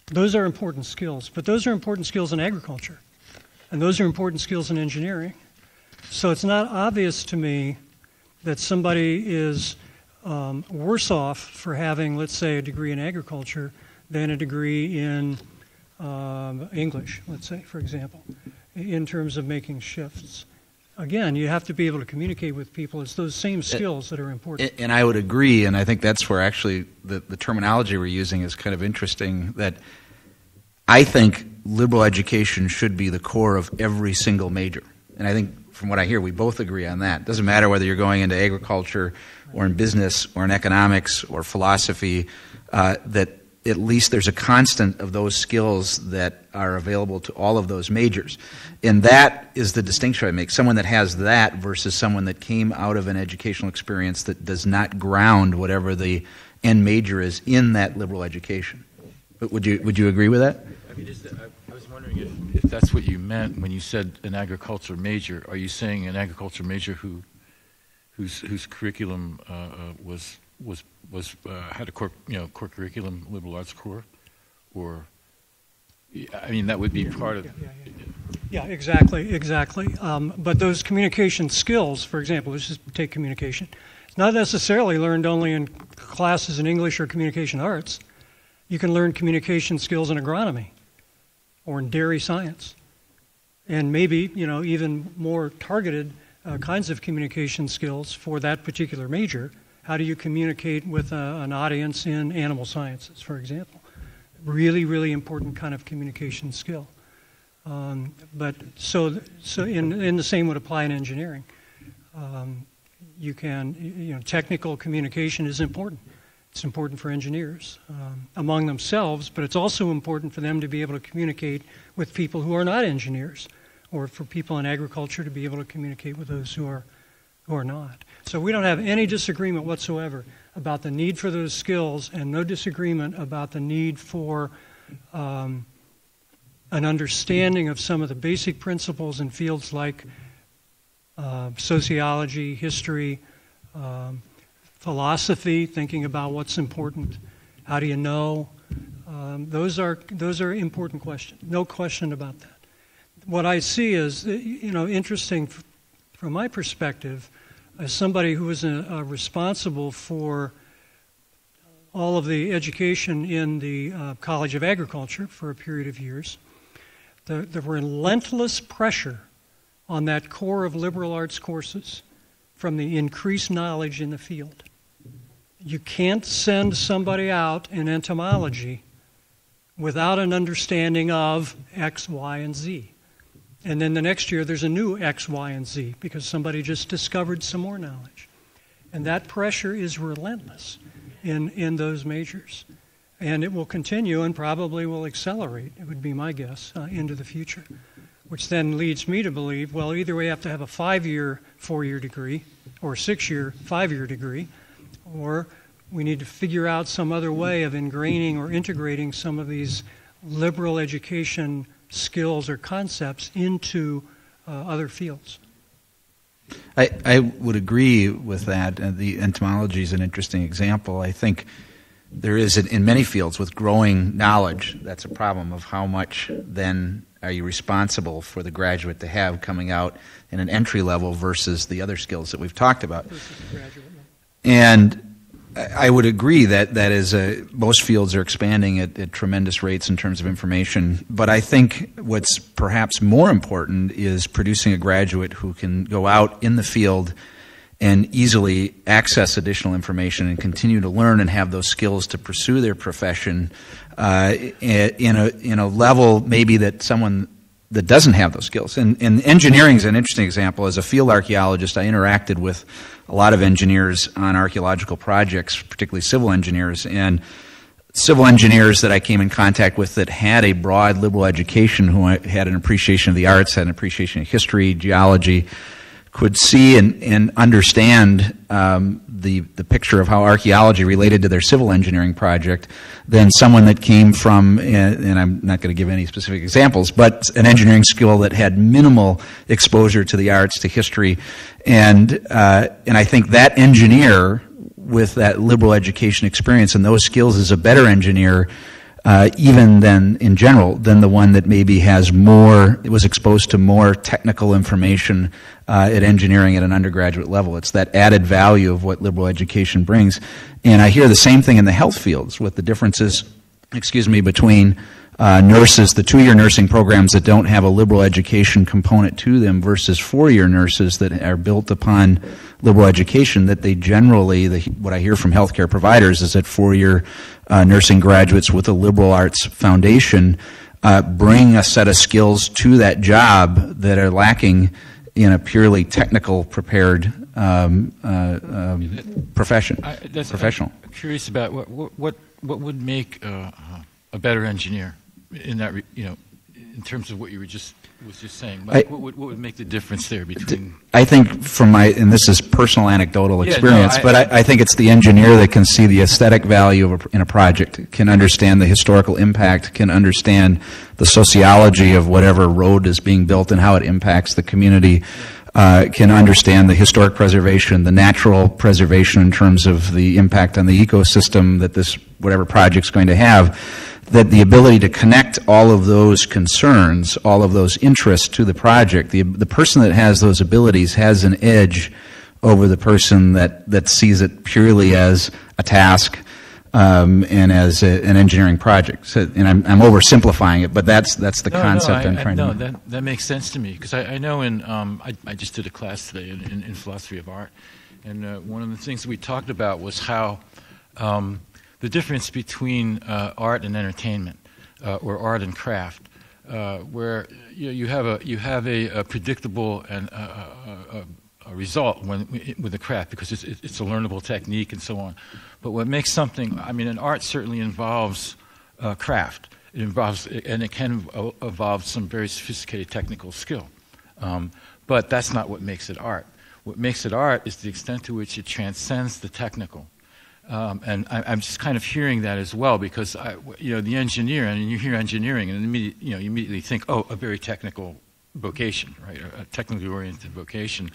Those are important skills, but those are important skills in agriculture. And those are important skills in engineering. So it's not obvious to me that somebody is worse off for having, let's say, a degree in agriculture than a degree in English, let's say, for example, in terms of making shifts. Again, you have to be able to communicate with people. It's those same skills that are important. And I would agree, and I think that's where actually the terminology we're using is kind of interesting, that I think liberal education should be the core of every single major. And I think from what I hear, we both agree on that. It doesn't matter whether you're going into agriculture or in business or in economics or philosophy, that at least there's a constant of those skills that are available to all of those majors. And that is the distinction I make. Someone that has that versus someone that came out of an educational experience that does not ground whatever the end major is in that liberal education. But would you agree with that? I was wondering if that's what you meant when you said an agriculture major. Are you saying an agriculture major whose curriculum had a core curriculum, liberal arts core, or I mean that would be part of. Yeah, exactly. But those communication skills, for example, let's just take communication. It's not necessarily learned only in classes in English or communication arts. You can learn communication skills in agronomy or in dairy science, and maybe even more targeted kinds of communication skills for that particular major. How do you communicate with an audience in animal sciences, for example? Really, really important kind of communication skill. But in the same would apply in engineering. Technical communication is important. It's important for engineers among themselves, but it's also important for them to be able to communicate with people who are not engineers, or for people in agriculture to be able to communicate with those who are not. So we don't have any disagreement whatsoever about the need for those skills, and no disagreement about the need for an understanding of some of the basic principles in fields like sociology, history, philosophy, thinking about what's important, how do you know. Those are important questions. No question about that. What I see is, interesting from my perspective, as somebody who was responsible for all of the education in the College of Agriculture for a period of years, the relentless pressure on that core of liberal arts courses from the increased knowledge in the field. You can't send somebody out in entomology without an understanding of X, Y, and Z. And then the next year there's a new X, Y, and Z because somebody just discovered some more knowledge. And that pressure is relentless in those majors. And it will continue and probably will accelerate, it would be my guess, into the future. Which then leads me to believe, well, either we have to have a 5-year, 4-year degree, or a 6-year, 5-year degree, or we need to figure out some other way of ingraining or integrating some of these liberal education skills or concepts into other fields. I would agree with that. The entomology is an interesting example. I think there is, in many fields, with growing knowledge, that's a problem of how much then are you responsible for the graduate to have coming out in an entry level versus the other skills that we've talked about. And I would agree that most fields are expanding at tremendous rates in terms of information, but I think what's perhaps more important is producing a graduate who can go out in the field and easily access additional information and continue to learn and have those skills to pursue their profession in a level maybe that someone that doesn't have those skills. And engineering is an interesting example. As a field archaeologist, I interacted with a lot of engineers on archaeological projects, particularly civil engineers, and civil engineers that I came in contact with that had a broad liberal education, who had an appreciation of the arts, had an appreciation of history, geology, could see and understand the picture of how archaeology related to their civil engineering project than someone that came from, and I'm not going to give any specific examples, but an engineering skill that had minimal exposure to the arts, to history, and I think that engineer with that liberal education experience and those skills is a better engineer even than in general than the one that maybe was exposed to more technical information at engineering at an undergraduate level. It's that added value of what liberal education brings. And I hear the same thing in the health fields with the differences, between nurses, the 2-year nursing programs that don't have a liberal education component to them versus 4-year nurses that are built upon liberal education, that they generally, what I hear from healthcare providers is that 4-year nursing graduates with a liberal arts foundation bring a set of skills to that job that are lacking in a purely technical prepared professional. I'm curious about what would make a better engineer in that, in terms of what you was just saying. What would make the difference there between? I think from and this is personal anecdotal experience, but I think it's the engineer that can see the aesthetic value in a project, can understand the historical impact, can understand the sociology of whatever road is being built and how it impacts the community, can understand the historic preservation, the natural preservation in terms of the impact on the ecosystem that this whatever project's going to have. That the ability to connect all of those concerns, all of those interests to the project, the person that has those abilities has an edge over the person that sees it purely as a task, and as an engineering project. So, and I'm oversimplifying it, but that's the concept I'm trying to. No, that makes sense to me, because I know I just did a class today in philosophy of art, and one of the things that we talked about was how the difference between art and entertainment, or art and craft, where you have a predictable and a result with a craft, because it's a learnable technique and so on. But what makes something, an art certainly involves craft. It involves, and it can involve some very sophisticated technical skill. But that's not what makes it art. What makes it art is the extent to which it transcends the technical. And I'm just kind of hearing that as well, because the engineer, and you hear engineering, and you immediately think, oh, a very technical vocation, right? A technically oriented vocation.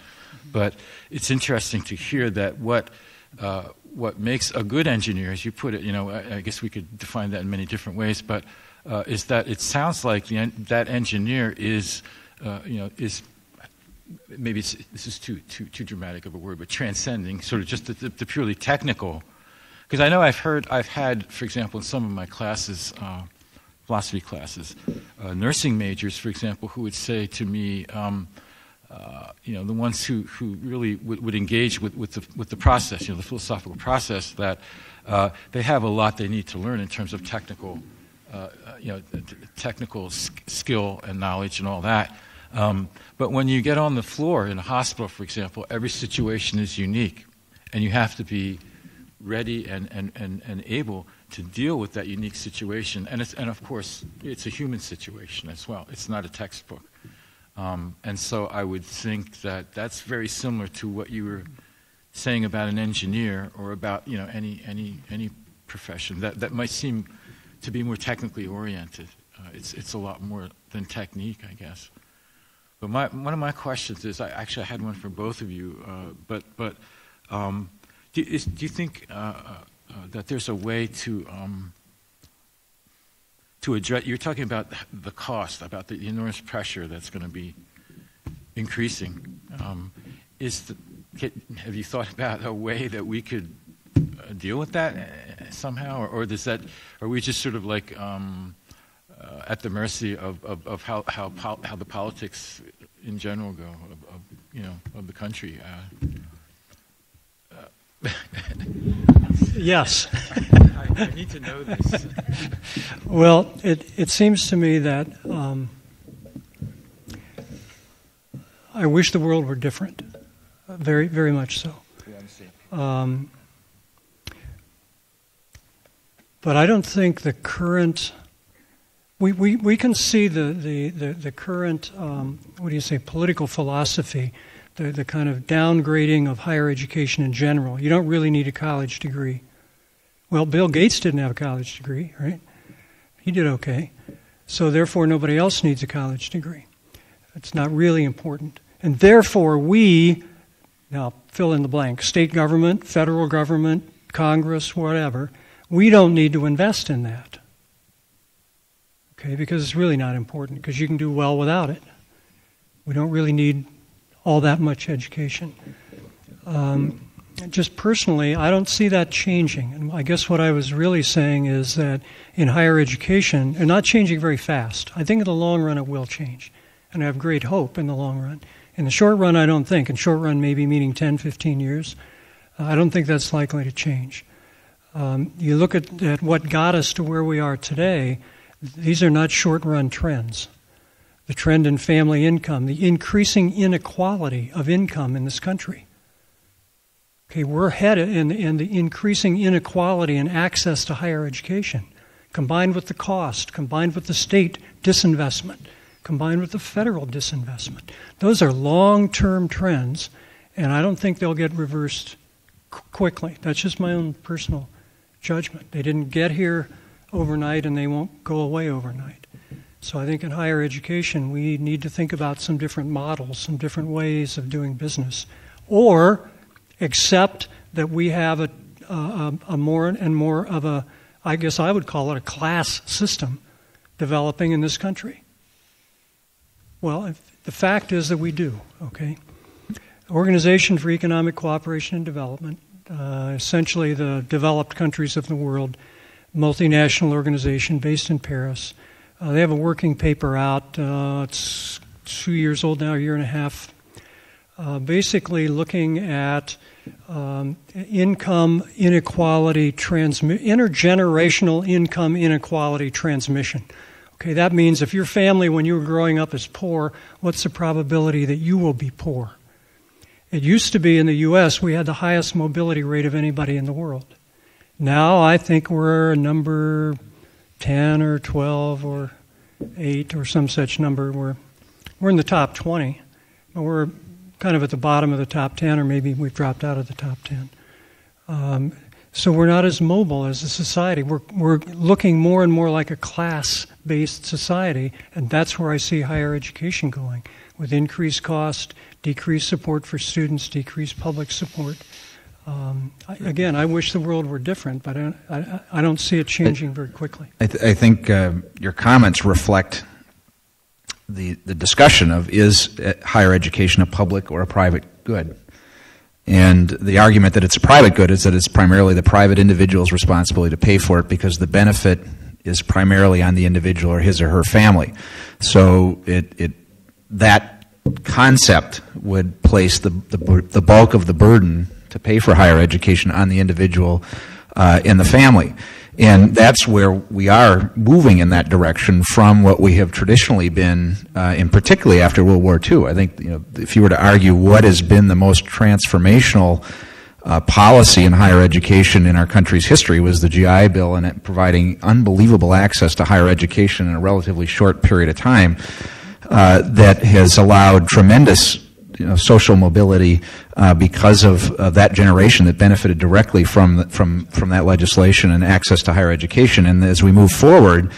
But it's interesting to hear that what makes a good engineer, as you put it, I guess we could define that in many different ways, but is that it sounds like that engineer is maybe this is too dramatic of a word, but transcending sort of just the purely technical. Because I know I've had, for example, in some of my classes, philosophy classes, nursing majors, for example, who would say to me, the ones who really would engage with the process, the philosophical process, that they have a lot they need to learn in terms of technical, technical skill and knowledge and all that. But when you get on the floor in a hospital, for example, every situation is unique, and you have to be ready and able to deal with that unique situation. And of course, it's a human situation as well. It's not a textbook. And so I would think that that's very similar to what you were saying about an engineer, or about any profession that might seem to be more technically oriented. It's a lot more than technique, I guess. But one of my questions is, I had one for both of you. Do you think that there's a way to address? You're talking about the cost, about the enormous pressure that's going to be increasing. Have you thought about a way that we could deal with that somehow, or are we just sort of like at the mercy of how the politics in general go of the country? Yes. I need to know this. Well, it seems to me that I wish the world were different, very, very much so. But I don't think the current. We can see the current political philosophy, the kind of downgrading of higher education in general. You don't really need a college degree. Well, Bill Gates didn't have a college degree, right? He did okay. So therefore, nobody else needs a college degree. It's not really important. And therefore, now fill in the blank, state government, federal government, Congress, whatever, we don't need to invest in that. Okay, because it's really not important, because you can do well without it. We don't really need all that much education. Just personally, I don't see that changing. And I guess what I was really saying is that in higher education, and not changing very fast. I think in the long run it will change. And I have great hope in the long run. In the short run, I don't think. In short run, maybe meaning 10, 15 years. I don't think that's likely to change. You look at what got us to where we are today, these are not short-run trends. The trend in family income, the increasing inequality of income in this country. Okay, we're headed in the increasing inequality and access to higher education, combined with the cost, combined with the state disinvestment, combined with the federal disinvestment. Those are long-term trends, and I don't think they'll get reversed quickly. That's just my own personal judgment. They didn't get here overnight, and they won't go away overnight. So I think in higher education, we need to think about some different models, some different ways of doing business, or accept that we have a more and more of a, I guess I would call it a class system developing in this country. Well, the fact is that we do, okay? Organization for Economic Cooperation and Development essentially the developed countries of the world, multinational organization based in Paris. They have a working paper out. It's 2 years old now, a year and a half, basically looking at income inequality intergenerational income inequality transmission. Okay, that means if your family when you were growing up is poor, what's the probability that you will be poor? It used to be in the U.S. we had the highest mobility rate of anybody in the world. Now I think we're number 10 or 12 or 8 or some such number. We're in the top 20, but we're kind of at the bottom of the top 10, or maybe we've dropped out of the top 10. So we're not as mobile as a society. We're looking more and more like a class-based society, and that's where I see higher education going, with increased cost, decreased support for students, decreased public support. Again, I wish the world were different, but I don't see it changing very quickly. I think your comments reflect the discussion of is higher education a public or a private good. And the argument that it's a private good is that it's primarily the private individual's responsibility to pay for it because the benefit is primarily on the individual or his or her family. So that concept would place the bulk of the burden to pay for higher education on the individual and the family. And that's where we are moving in that direction from what we have traditionally been, and particularly after World War II. I think, if you were to argue what has been the most transformational policy in higher education in our country's history was the GI Bill, and it providing unbelievable access to higher education in a relatively short period of time that has allowed tremendous social mobility because of that generation that benefited directly from that legislation and access to higher education. And as we move forward,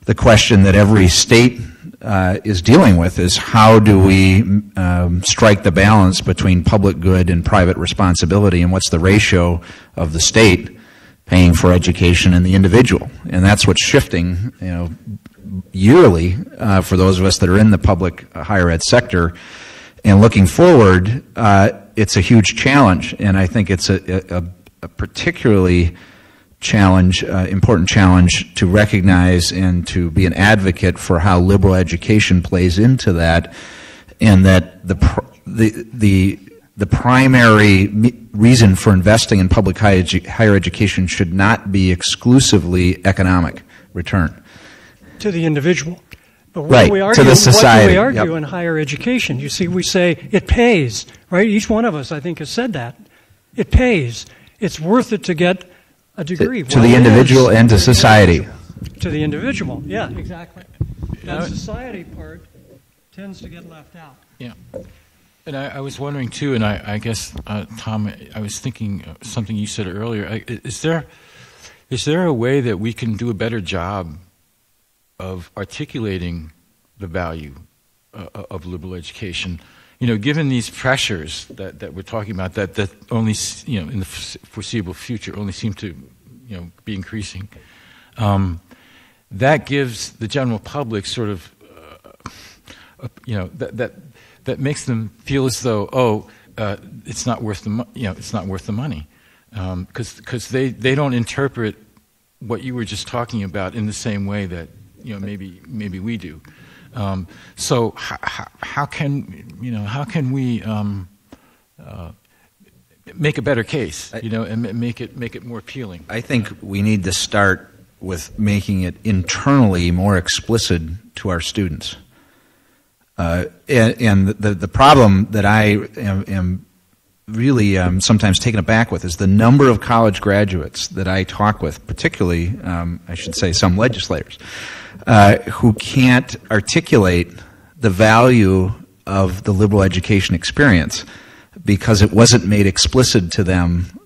the question that every state is dealing with is how do we strike the balance between public good and private responsibility, and what's the ratio of the state paying for education and the individual? And that's what's shifting, yearly for those of us that are in the public higher ed sector. And looking forward, it's a huge challenge, and I think it's a particularly important challenge to recognize and to be an advocate for how liberal education plays into that, and that the primary reason for investing in public higher education should not be exclusively economic return. To the individual. But what do we argue, to the society. What do we argue in higher education? You see, we say it pays, right? Each one of us, I think, has said that. It pays. It's worth it to get a degree. To the individual and to society. To the individual, yeah, exactly. That society part tends to get left out. Yeah. And I was wondering, too, and I guess, Tom, I was thinking something you said earlier. Is there a way that we can do a better job of articulating the value of liberal education, given these pressures that we're talking about, that only, in the foreseeable future only seem to, be increasing. That gives the general public sort of, that makes them feel as though, it's not worth the, it's not worth the money, because they don't interpret what you were just talking about in the same way that maybe we do. So how can we make a better case, and make it more appealing? I think we need to start with making it internally more explicit to our students. And the problem that I am really sometimes taken aback with is the number of college graduates that I talk with, particularly, I should say, some legislators, who can't articulate the value of the liberal education experience because it wasn't made explicit to them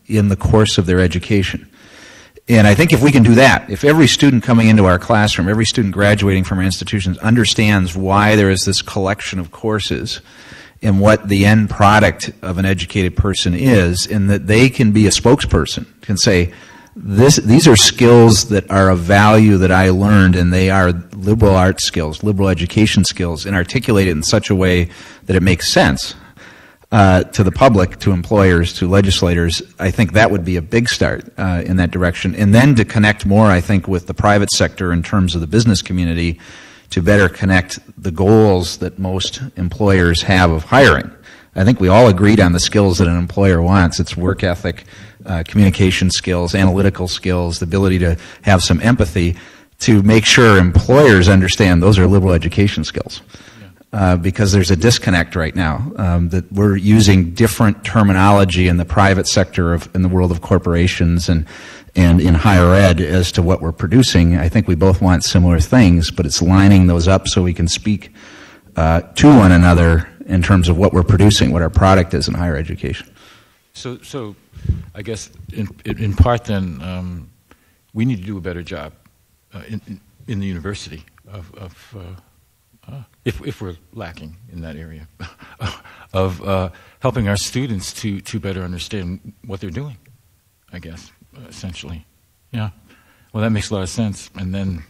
in the course of their education. And I think if we can do that, if every student coming into our classroom, every student graduating from our institutions understands why there is this collection of courses and what the end product of an educated person is, and that they can be a spokesperson, can say, these are skills that are of value that I learned, and they are liberal arts skills, liberal education skills, and articulate it in such a way that it makes sense. to the public, to employers, to legislators, I think that would be a big start in that direction. And then to connect more, I think, with the private sector in terms of the business community to better connect the goals that most employers have of hiring. I think we all agreed on the skills that an employer wants. It's work ethic, communication skills, analytical skills, the ability to have some empathy, to make sure employers understand those are liberal education skills. Because there's a disconnect right now, that we're using different terminology in the private sector in the world of corporations and in higher ed as to what we're producing. I think we both want similar things, but it's lining those up so we can speak to one another in terms of what we're producing, what our product is in higher education. So I guess in part then, we need to do a better job in the university if we're lacking in that area, of helping our students to better understand what they're doing, I guess, essentially. Yeah. Well, that makes a lot of sense. And then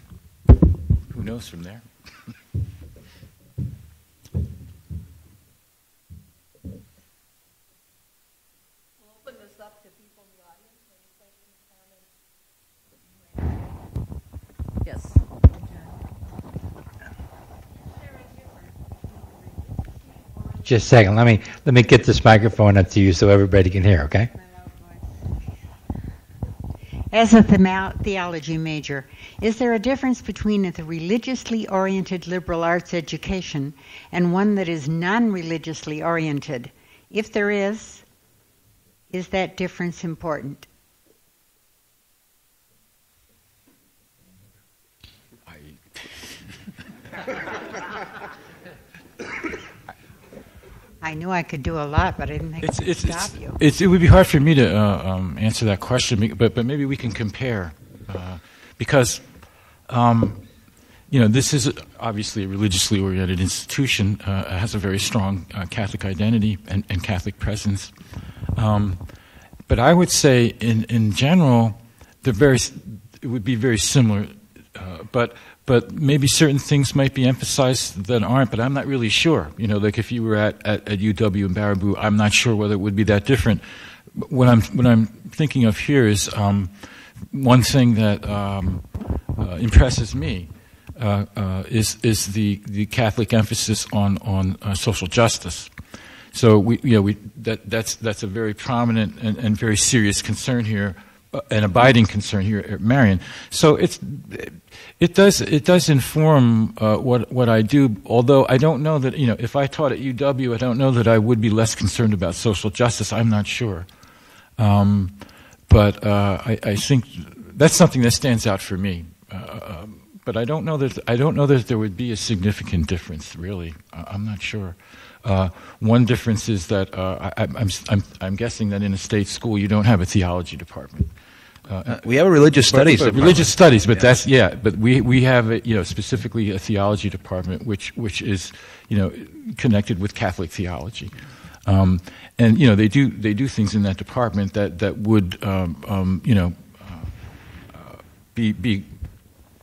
who knows from there? We'll open this up to people in the audience. Any questions, comments? Yes. Just a second. Let me get this microphone up to you so everybody can hear. Okay. As a theology major, is there a difference between the religiously oriented liberal arts education and one that is non-religiously oriented? If there is that difference important? I knew I could do a lot, but I didn't think I could stop you. It would be hard for me to answer that question, but maybe we can compare, because this is obviously a religiously oriented institution. It has a very strong Catholic identity and Catholic presence. But I would say, in general, it would be very similar, but maybe certain things might be emphasized that aren't, but I'm not really sure. Like if you were at UW-Baraboo, I'm not sure whether it would be that different. What I'm thinking of here is one thing that impresses me is the Catholic emphasis on social justice. So that's a very prominent and very serious concern here, an abiding concern here at Marian. So it does inform what I do. Although I don't know that if I taught at UW, I don't know that I would be less concerned about social justice. I'm not sure, but I think that's something that stands out for me. But I don't know that there would be a significant difference. Really, I'm not sure. One difference is that I'm guessing that in a state school you don't have a theology department. We have a religious studies department. Religious studies, but but we have specifically a theology department which is connected with Catholic theology, and they do things in that department that would be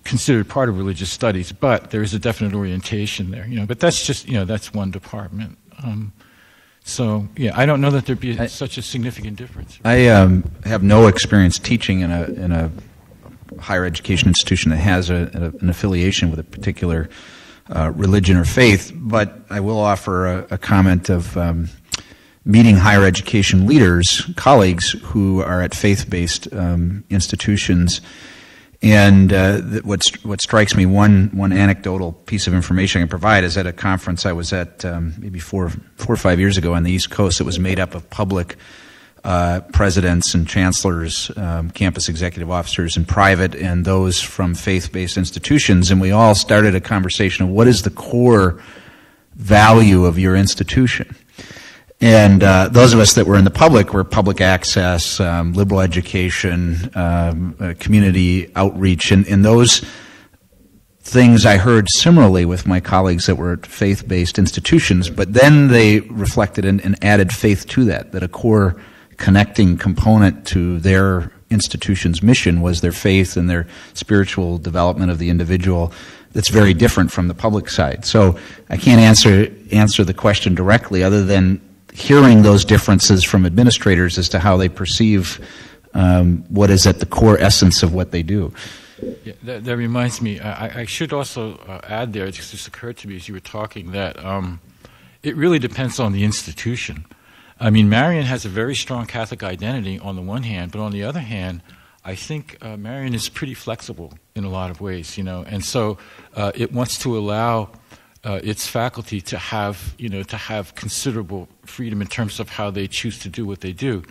considered part of religious studies, but there is a definite orientation there, but that's just, that's one department. So, I don't know that there'd be such a significant difference. I have no experience teaching in a higher education institution that has an affiliation with a particular religion or faith, but I will offer a comment of meeting higher education leaders, colleagues who are at faith-based institutions. And what strikes me, one anecdotal piece of information I can provide is at a conference I was at maybe 4 or 5 years ago on the East Coast. It was made up of public presidents and chancellors, campus executive officers, and private, and those from faith-based institutions. And we all started a conversation of what is the core value of your institution. And those of us that were in the public were public access, liberal education, community outreach, and those things I heard similarly with my colleagues that were at faith-based institutions, but then they reflected and added faith to that a core connecting component to their institution's mission was their faith and their spiritual development of the individual that's very different from the public side. So I can't answer the question directly other than hearing those differences from administrators as to how they perceive what is at the core essence of what they do. Yeah, that reminds me, I should also add there, it just occurred to me as you were talking, that it really depends on the institution. I mean, Marian has a very strong Catholic identity on the one hand, but on the other hand, I think Marian is pretty flexible in a lot of ways, and so it wants to allow its faculty to have, considerable freedom in terms of how they choose to do what they do.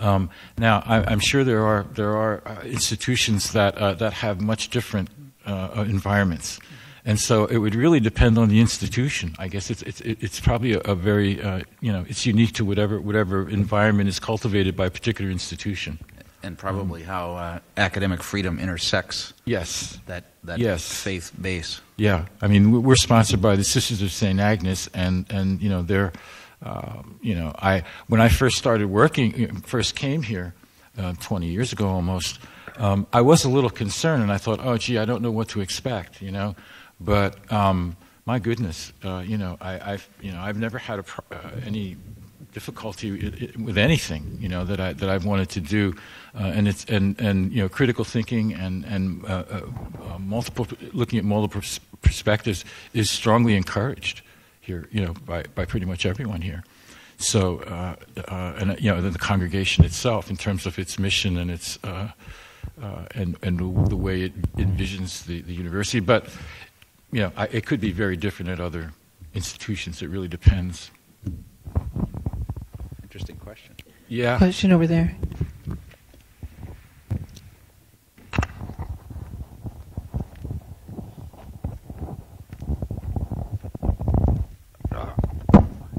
Now, I'm sure there are institutions that have much different environments, and so it would really depend on the institution. I guess it's probably a very it's unique to whatever environment is cultivated by a particular institution, and probably how academic freedom intersects. Yes, that yes. faith base. Yeah, I mean we're sponsored by the Sisters of St. Agnes, and they're. When I first came here 20 years ago almost, I was a little concerned, and I thought, oh, gee, I don't know what to expect, But my goodness, I've never had any difficulty with anything, that I've wanted to do, and critical thinking and looking at multiple perspectives is strongly encouraged here, by pretty much everyone here. So, and the congregation itself, in terms of its mission and its and the way it envisions the university. But it could be very different at other institutions. It really depends. Interesting question. Yeah. Question over there.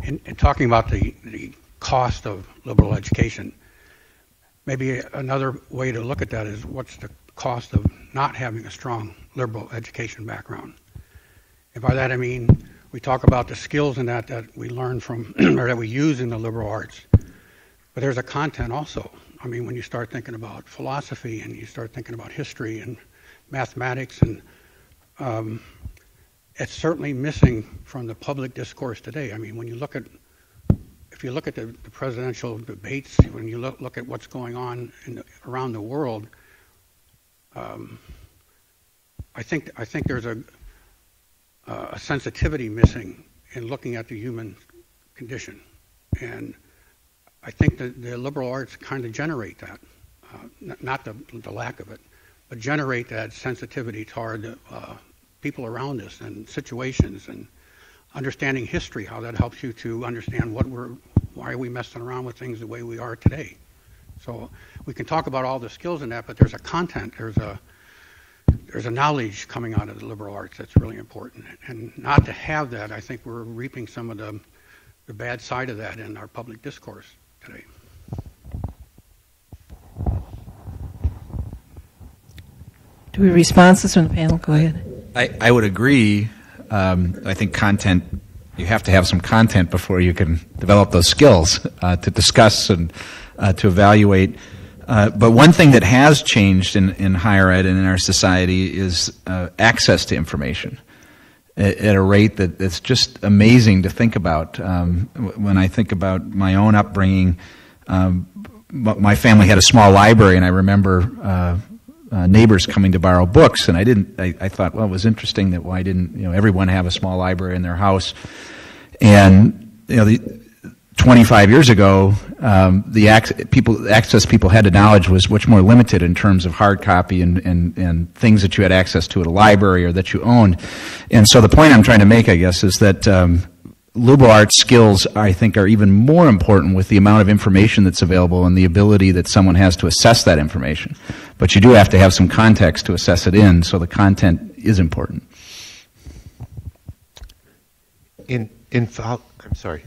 In talking about the cost of liberal education, maybe another way to look at that is what's the cost of not having a strong liberal education background. And by that I mean we talk about the skills in that we learn from or that we use in the liberal arts, but there's a content also. I mean, when you start thinking about philosophy and you start thinking about history and mathematics, and it's certainly missing from the public discourse today. I mean, when you look at, if you look at the presidential debates, when you look at what's going on around the world, I think there's a sensitivity missing in looking at the human condition, and I think that the liberal arts kind of generate that, not the lack of it, but generate that sensitivity toward people around us and situations, and understanding history, how that helps you to understand why are we messing around with things the way we are today. So we can talk about all the skills in that, but there's a content, there's a knowledge coming out of the liberal arts that's really important. And not to have that, I think we're reaping some of the bad side of that in our public discourse today. Do we have responses from the panel? Go ahead. I would agree. I think content, you have to have some content before you can develop those skills to discuss and to evaluate. But one thing that has changed in higher ed and in our society is access to information at a rate that's just amazing to think about. When I think about my own upbringing, my family had a small library, and I remember neighbors coming to borrow books, and I thought, well, it was interesting that why didn't everyone have a small library in their house? And 25 years ago, the access people had to knowledge was much more limited in terms of hard copy and things that you had access to at a library or that you owned. And so the point I'm trying to make, I guess, is that liberal arts skills, I think, are even more important with the amount of information that's available and the ability that someone has to assess that information. But you do have to have some context to assess it in, so the content is important. I'm sorry.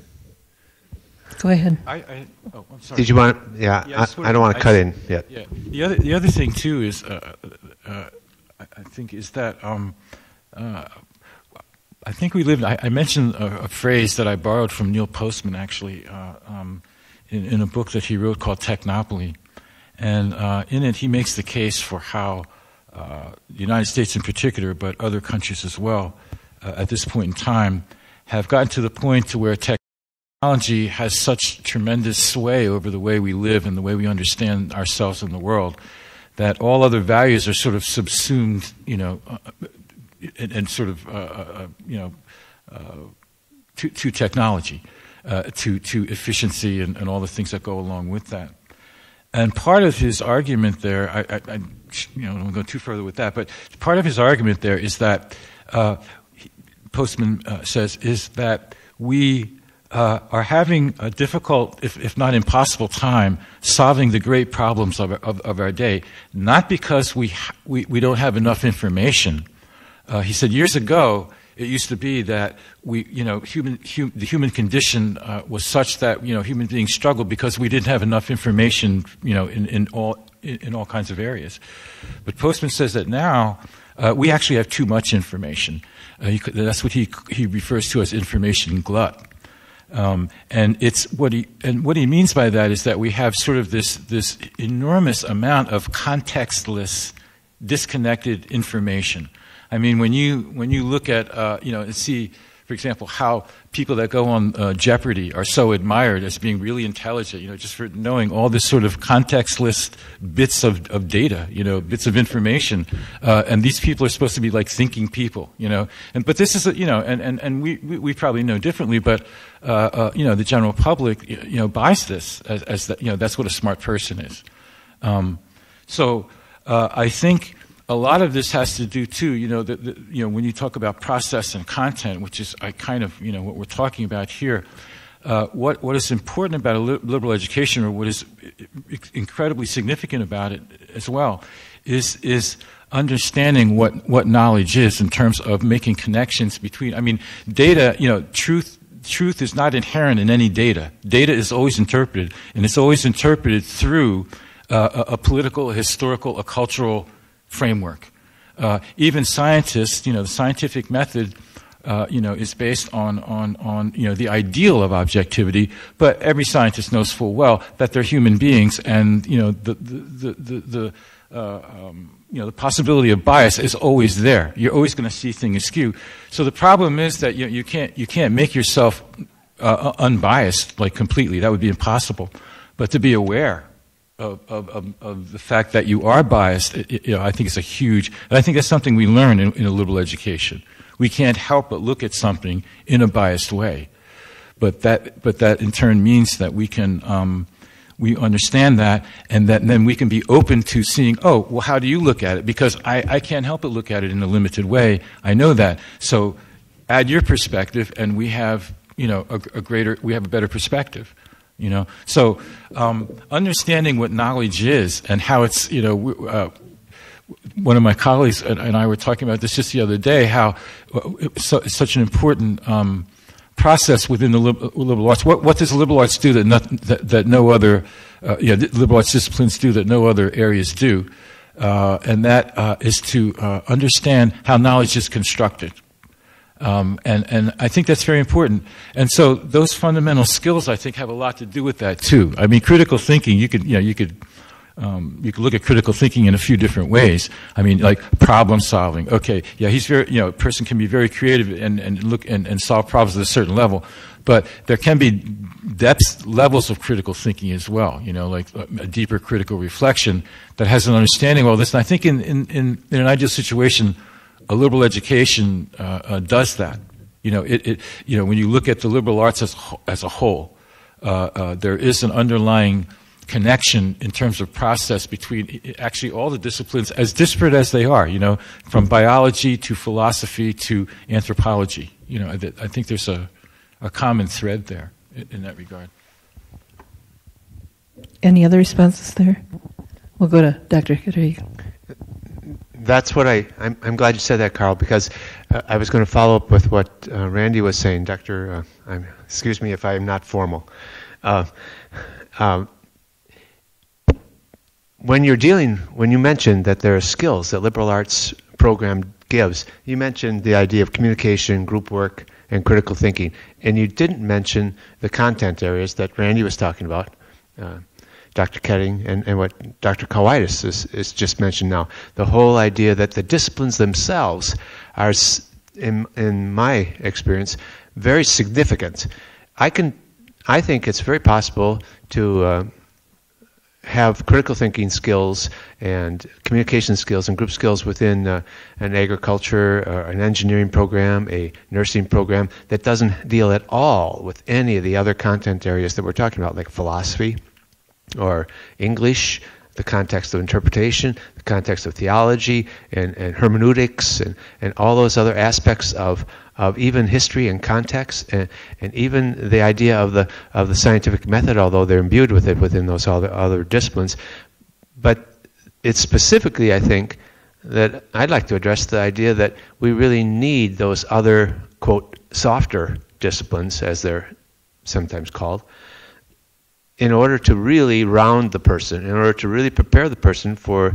Go ahead. I'm sorry. Did you want? Yeah, I don't want to cut in yet. Yeah. The other thing too is, I think, is that I think we live. I mentioned a phrase that I borrowed from Neil Postman, actually, in a book that he wrote called Technopoly, and in it he makes the case for how the United States in particular, but other countries as well, at this point in time, have gotten to the point to where technology technology has such tremendous sway over the way we live and the way we understand ourselves in the world that all other values are sort of subsumed, and sort of, to technology, to efficiency and all the things that go along with that. And part of his argument there, I don't want to go too further with that, but part of his argument there is that Postman says is that we are having a difficult, if not impossible, time solving the great problems of our day, not because we don't have enough information. He said years ago it used to be that the human condition was such that human beings struggled because we didn't have enough information in all kinds of areas. But Postman says that now we actually have too much information. That's what he refers to as information glut. And what he means by that is that we have sort of this enormous amount of contextless, disconnected information. I mean, when you look at and see, for example, how people that go on Jeopardy are so admired as being really intelligent, just for knowing all this sort of contextless bits of data, bits of information, and these people are supposed to be like thinking people, but this is and we probably know differently, but the general public buys this as that, that's what a smart person is. So I think a lot of this has to do too, when you talk about process and content, which is what we're talking about here. What is important about a liberal education, or what is incredibly significant about it as well, is understanding what knowledge is in terms of making connections between. I mean, data. Truth is not inherent in any data. Data is always interpreted, and it's always interpreted through a political, a historical, a cultural framework. Even scientists, the scientific method, is based on the ideal of objectivity. But every scientist knows full well that they're human beings, and the possibility of bias is always there. You're always going to see things askew. So the problem is that you can't make yourself unbiased, like completely. That would be impossible. But to be aware of the fact that you are biased, I think it's and I think that's something we learn in a liberal education. We can't help but look at something in a biased way, but that in turn means that we can we understand that, and then we can be open to seeing, oh, well, how do you look at it? Because I can't help but look at it in a limited way. I know that. So add your perspective, and we have a better perspective. So understanding what knowledge is and how it's, one of my colleagues and I were talking about this just the other day, how it's such an important process within the liberal arts. What does liberal arts do that no other, liberal arts disciplines do that no other areas do? And that is to understand how knowledge is constructed. And I think that's very important. And so those fundamental skills, I think, have a lot to do with that too. I mean, critical thinking, you could look at critical thinking in a few different ways. I mean, like problem solving. Okay, yeah, he's very, a person can be very creative and look and solve problems at a certain level, but there can be depth levels of critical thinking as well. Like a deeper critical reflection that has an understanding of all this. And I think in an ideal situation, a liberal education does that. When you look at the liberal arts as a whole, there is an underlying connection in terms of process between actually all the disciplines, as disparate as they are. From biology to philosophy to anthropology. I think there's a common thread there in that regard. Any other responses there? We'll go to Dr. Kadri. That's what I'm glad you said that, Carl, because I was going to follow up with what Randy was saying. Dr. Excuse me if I am not formal. When you mentioned that there are skills that liberal arts program gives, you mentioned the idea of communication, group work, and critical thinking, and you didn't mention the content areas that Randy was talking about. Dr. Ketting and what Dr. Kalwaitis is just mentioned now. The whole idea that the disciplines themselves are, in my experience, very significant. I can I think it's very possible to have critical thinking skills and communication skills and group skills within an agriculture or an engineering program, a nursing program that doesn't deal at all with any of the other content areas that we're talking about, like philosophy or English, the context of interpretation, the context of theology and hermeneutics and all those other aspects of even history and context and even the idea of the scientific method, although they're imbued with it within those other disciplines. But it's specifically, I think, that I'd like to address the idea that we really need those other, quote, softer disciplines, as they're sometimes called, in order to really round the person, in order to really prepare the person for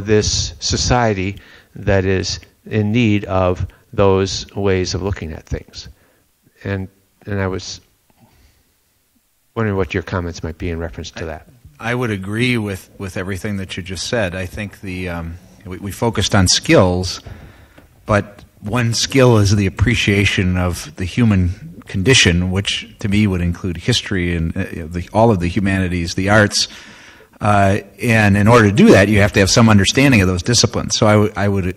this society that is in need of those ways of looking at things. And I was wondering what your comments might be in reference to that. I would agree with everything that you just said. I think we focused on skills, but one skill is the appreciation of the human condition, which to me would include history and all of the humanities, the arts. And in order to do that, you have to have some understanding of those disciplines. So I would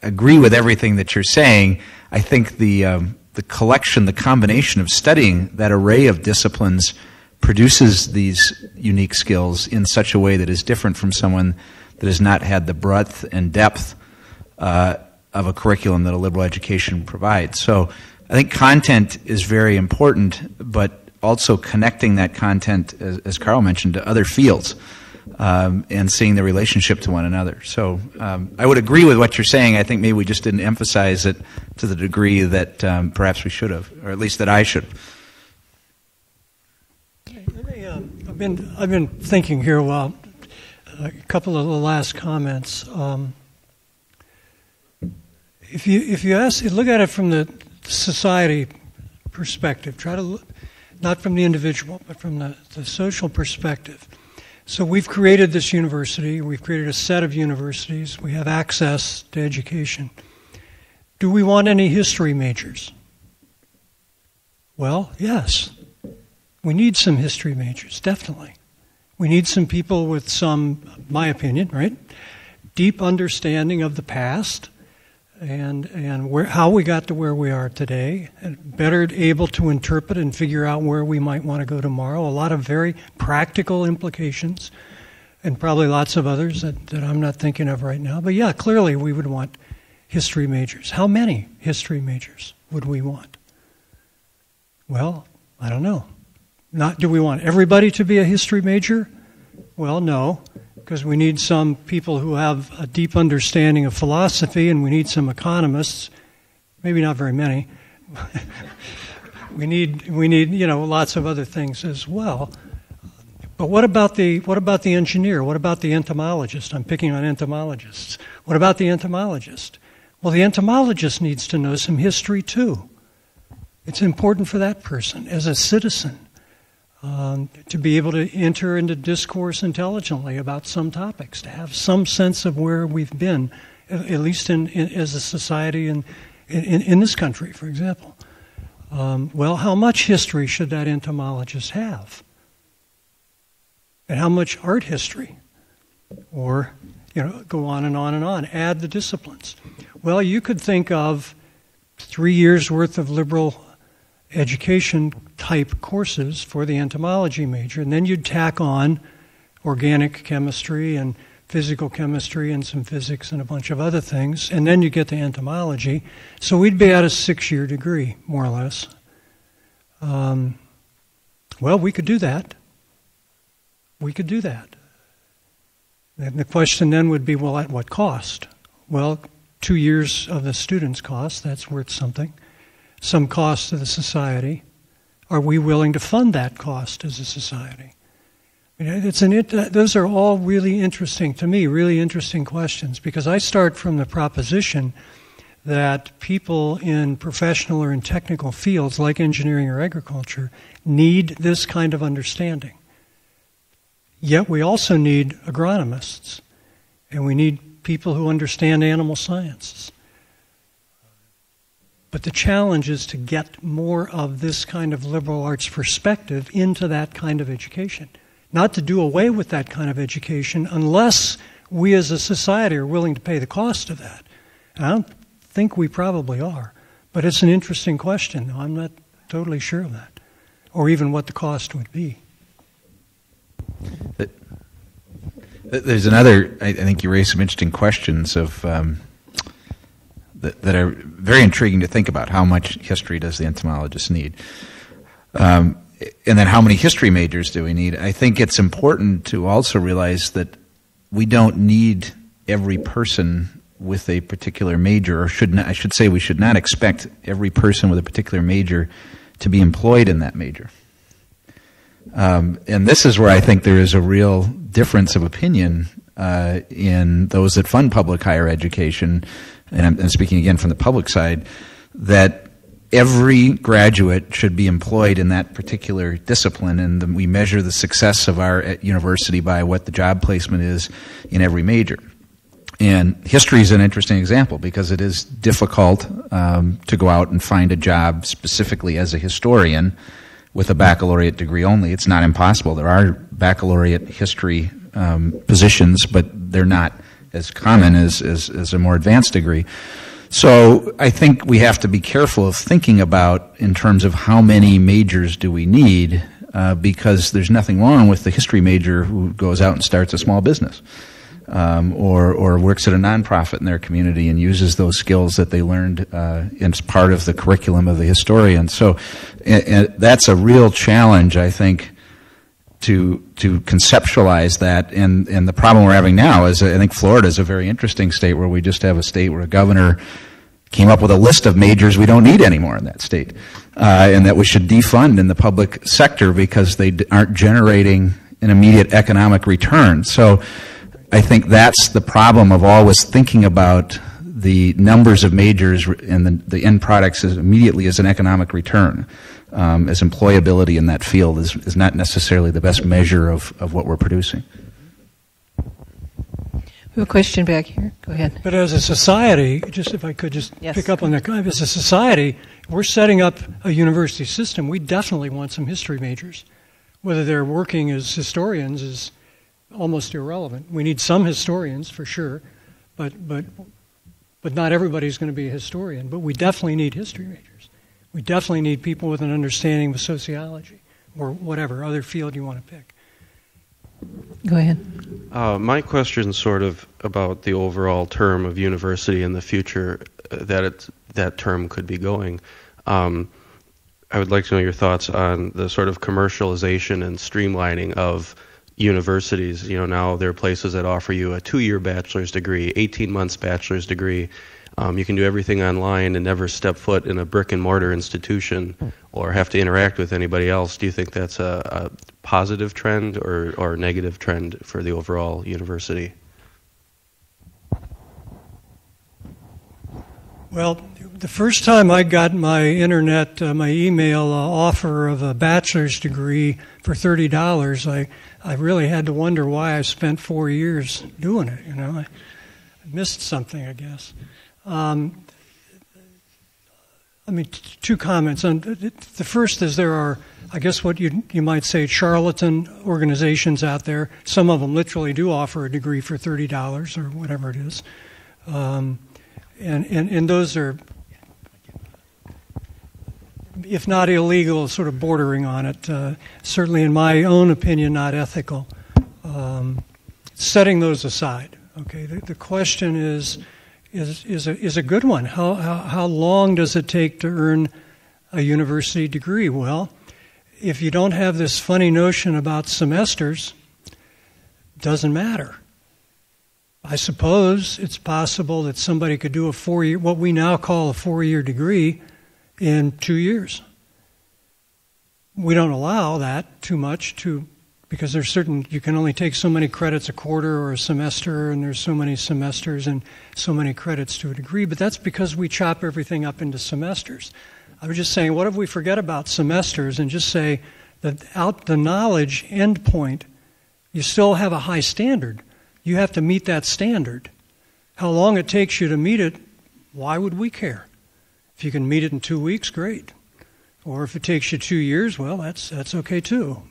agree with everything that you're saying. I think the collection, the combination of studying that array of disciplines produces these unique skills in such a way that is different from someone that has not had the breadth and depth of a curriculum that a liberal education provides. So I think content is very important, but also connecting that content, as Carl mentioned, to other fields and seeing the relationship to one another. So I would agree with what you're saying. I think maybe we just didn't emphasize it to the degree that perhaps we should have, or at least that I should have. I've been thinking here while a couple of the last comments. If you look at it from the society perspective, try to look, not from the individual, but from the social perspective. So we've created this university, we've created a set of universities, we have access to education. Do we want any history majors? Well, yes. We need some history majors, definitely. We need some people with some, my opinion, right, deep understanding of the past and how we got to where we are today, and better able to interpret and figure out where we might want to go tomorrow. A lot of very practical implications, and probably lots of others that I'm not thinking of right now. But yeah, clearly we would want history majors. How many history majors would we want? Well, I don't know. Do we want everybody to be a history major? Well, no, because we need some people who have a deep understanding of philosophy, and we need some economists. Maybe not very many. we need lots of other things as well. But what about the engineer? What about the entomologist? I'm picking on entomologists. What about the entomologist? Well, the entomologist needs to know some history too. It's important for that person as a citizen. To be able to enter into discourse intelligently about some topics, to have some sense of where we've been, at least as a society in this country, for example. Well, how much history should that entomologist have? And how much art history? Or, go on and on and on. Add the disciplines. Well, you could think of 3 years' worth of liberal education type courses for the entomology major, and then you'd tack on organic chemistry and physical chemistry and some physics and a bunch of other things, and then you get to entomology. So we'd be at a 6-year degree, more or less. Well, we could do that. We could do that. And the question then would be, well, at what cost? Well, 2 years of the student's cost, that's worth something. Some cost to the society. Are we willing to fund that cost as a society? Those are all really interesting to me, really interesting questions, because I start from the proposition that people in professional or in technical fields like engineering or agriculture need this kind of understanding. Yet we also need agronomists, and we need people who understand animal sciences. But the challenge is to get more of this kind of liberal arts perspective into that kind of education. Not to do away with that kind of education unless we as a society are willing to pay the cost of that. I don't think we probably are. But it's an interesting question. I'm not totally sure of that, or even what the cost would be. There's another, I think you raised some interesting questions of that are very intriguing to think about. How much history does the entomologist need? And then how many history majors do we need? I think it's important to also realize that we don't need every person with a particular major, or I should say we should not expect every person with a particular major to be employed in that major. And this is where I think there is a real difference of opinion in those that fund public higher education, and I'm speaking again from the public side, that every graduate should be employed in that particular discipline, and we measure the success of our university by what the job placement is in every major. And history is an interesting example because it is difficult to go out and find a job specifically as a historian with a baccalaureate degree only. It's not impossible. There are baccalaureate history positions, but they're not as common as a more advanced degree. So I think we have to be careful of thinking about in terms of how many majors do we need, because there's nothing wrong with the history major who goes out and starts a small business. Or works at a nonprofit in their community and uses those skills that they learned as part of the curriculum of the historian. So that's a real challenge, I think, to conceptualize that. And the problem we're having now is, I think Florida is a very interesting state where we just have a state where a governor came up with a list of majors we don't need anymore in that state, and that we should defund in the public sector because they aren't generating an immediate economic return. So I think that's the problem of always thinking about the numbers of majors and the end products as immediately as an economic return, as employability in that field is not necessarily the best measure of what we're producing. We have a question back here. Go ahead. But as a society, just if I could just pick up on that, as a society, we're setting up a university system. We definitely want some history majors. Whether they're working as historians is almost irrelevant. We need some historians for sure, but not everybody's going to be a historian. But we definitely need history majors. We definitely need people with an understanding of sociology or whatever other field you want to pick. Go ahead. My question is sort of about the overall term of university and the future that term could be going. I would like to know your thoughts on the sort of commercialization and streamlining of universities. You know, now there are places that offer you a 2-year bachelor's degree, 18 months bachelor's degree. You can do everything online and never step foot in a brick and mortar institution or have to interact with anybody else. Do you think that's a positive trend or negative trend for the overall university? Well, the first time I got my internet, my email offer of a bachelor's degree for $30, I really had to wonder why I spent 4 years doing it. You know, I missed something, I guess. I mean, two comments. The first is there are, I guess what you might say, charlatan organizations out there. Some of them literally do offer a degree for $30 or whatever it is. And those are, if not illegal, sort of bordering on it. Certainly, in my own opinion, not ethical. Setting those aside, okay. The question is a good one. How long does it take to earn a university degree? Well, if you don't have this funny notion about semesters, it doesn't matter. I suppose it's possible that somebody could do a 4-year, what we now call a 4-year degree, in 2 years. We don't allow that too much because there's certain, you can only take so many credits a quarter or a semester, and there's so many semesters and so many credits to a degree, but that's because we chop everything up into semesters. I was just saying, what if we forget about semesters and just say that out the knowledge endpoint, you still have a high standard. You have to meet that standard. How long it takes you to meet it, why would we care? If you can meet it in 2 weeks, great. Or if it takes you 2 years, well, that's okay too.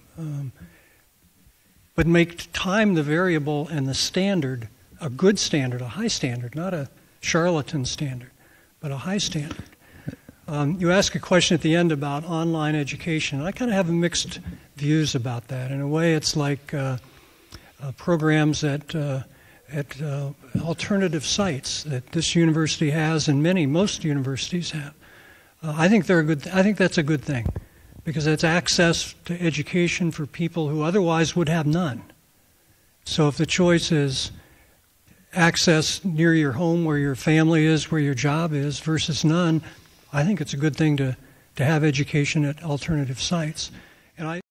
But make time the variable and the standard a good standard, a high standard, not a charlatan standard, but a high standard. You asked a question at the end about online education. I kind of have mixed views about that. In a way, it's like programs at alternative sites that this university has, and most universities have. I think that's a good thing, because it's access to education for people who otherwise would have none. So if the choice is access near your home, where your family is, where your job is, versus none, I think it's a good thing to have education at alternative sites. And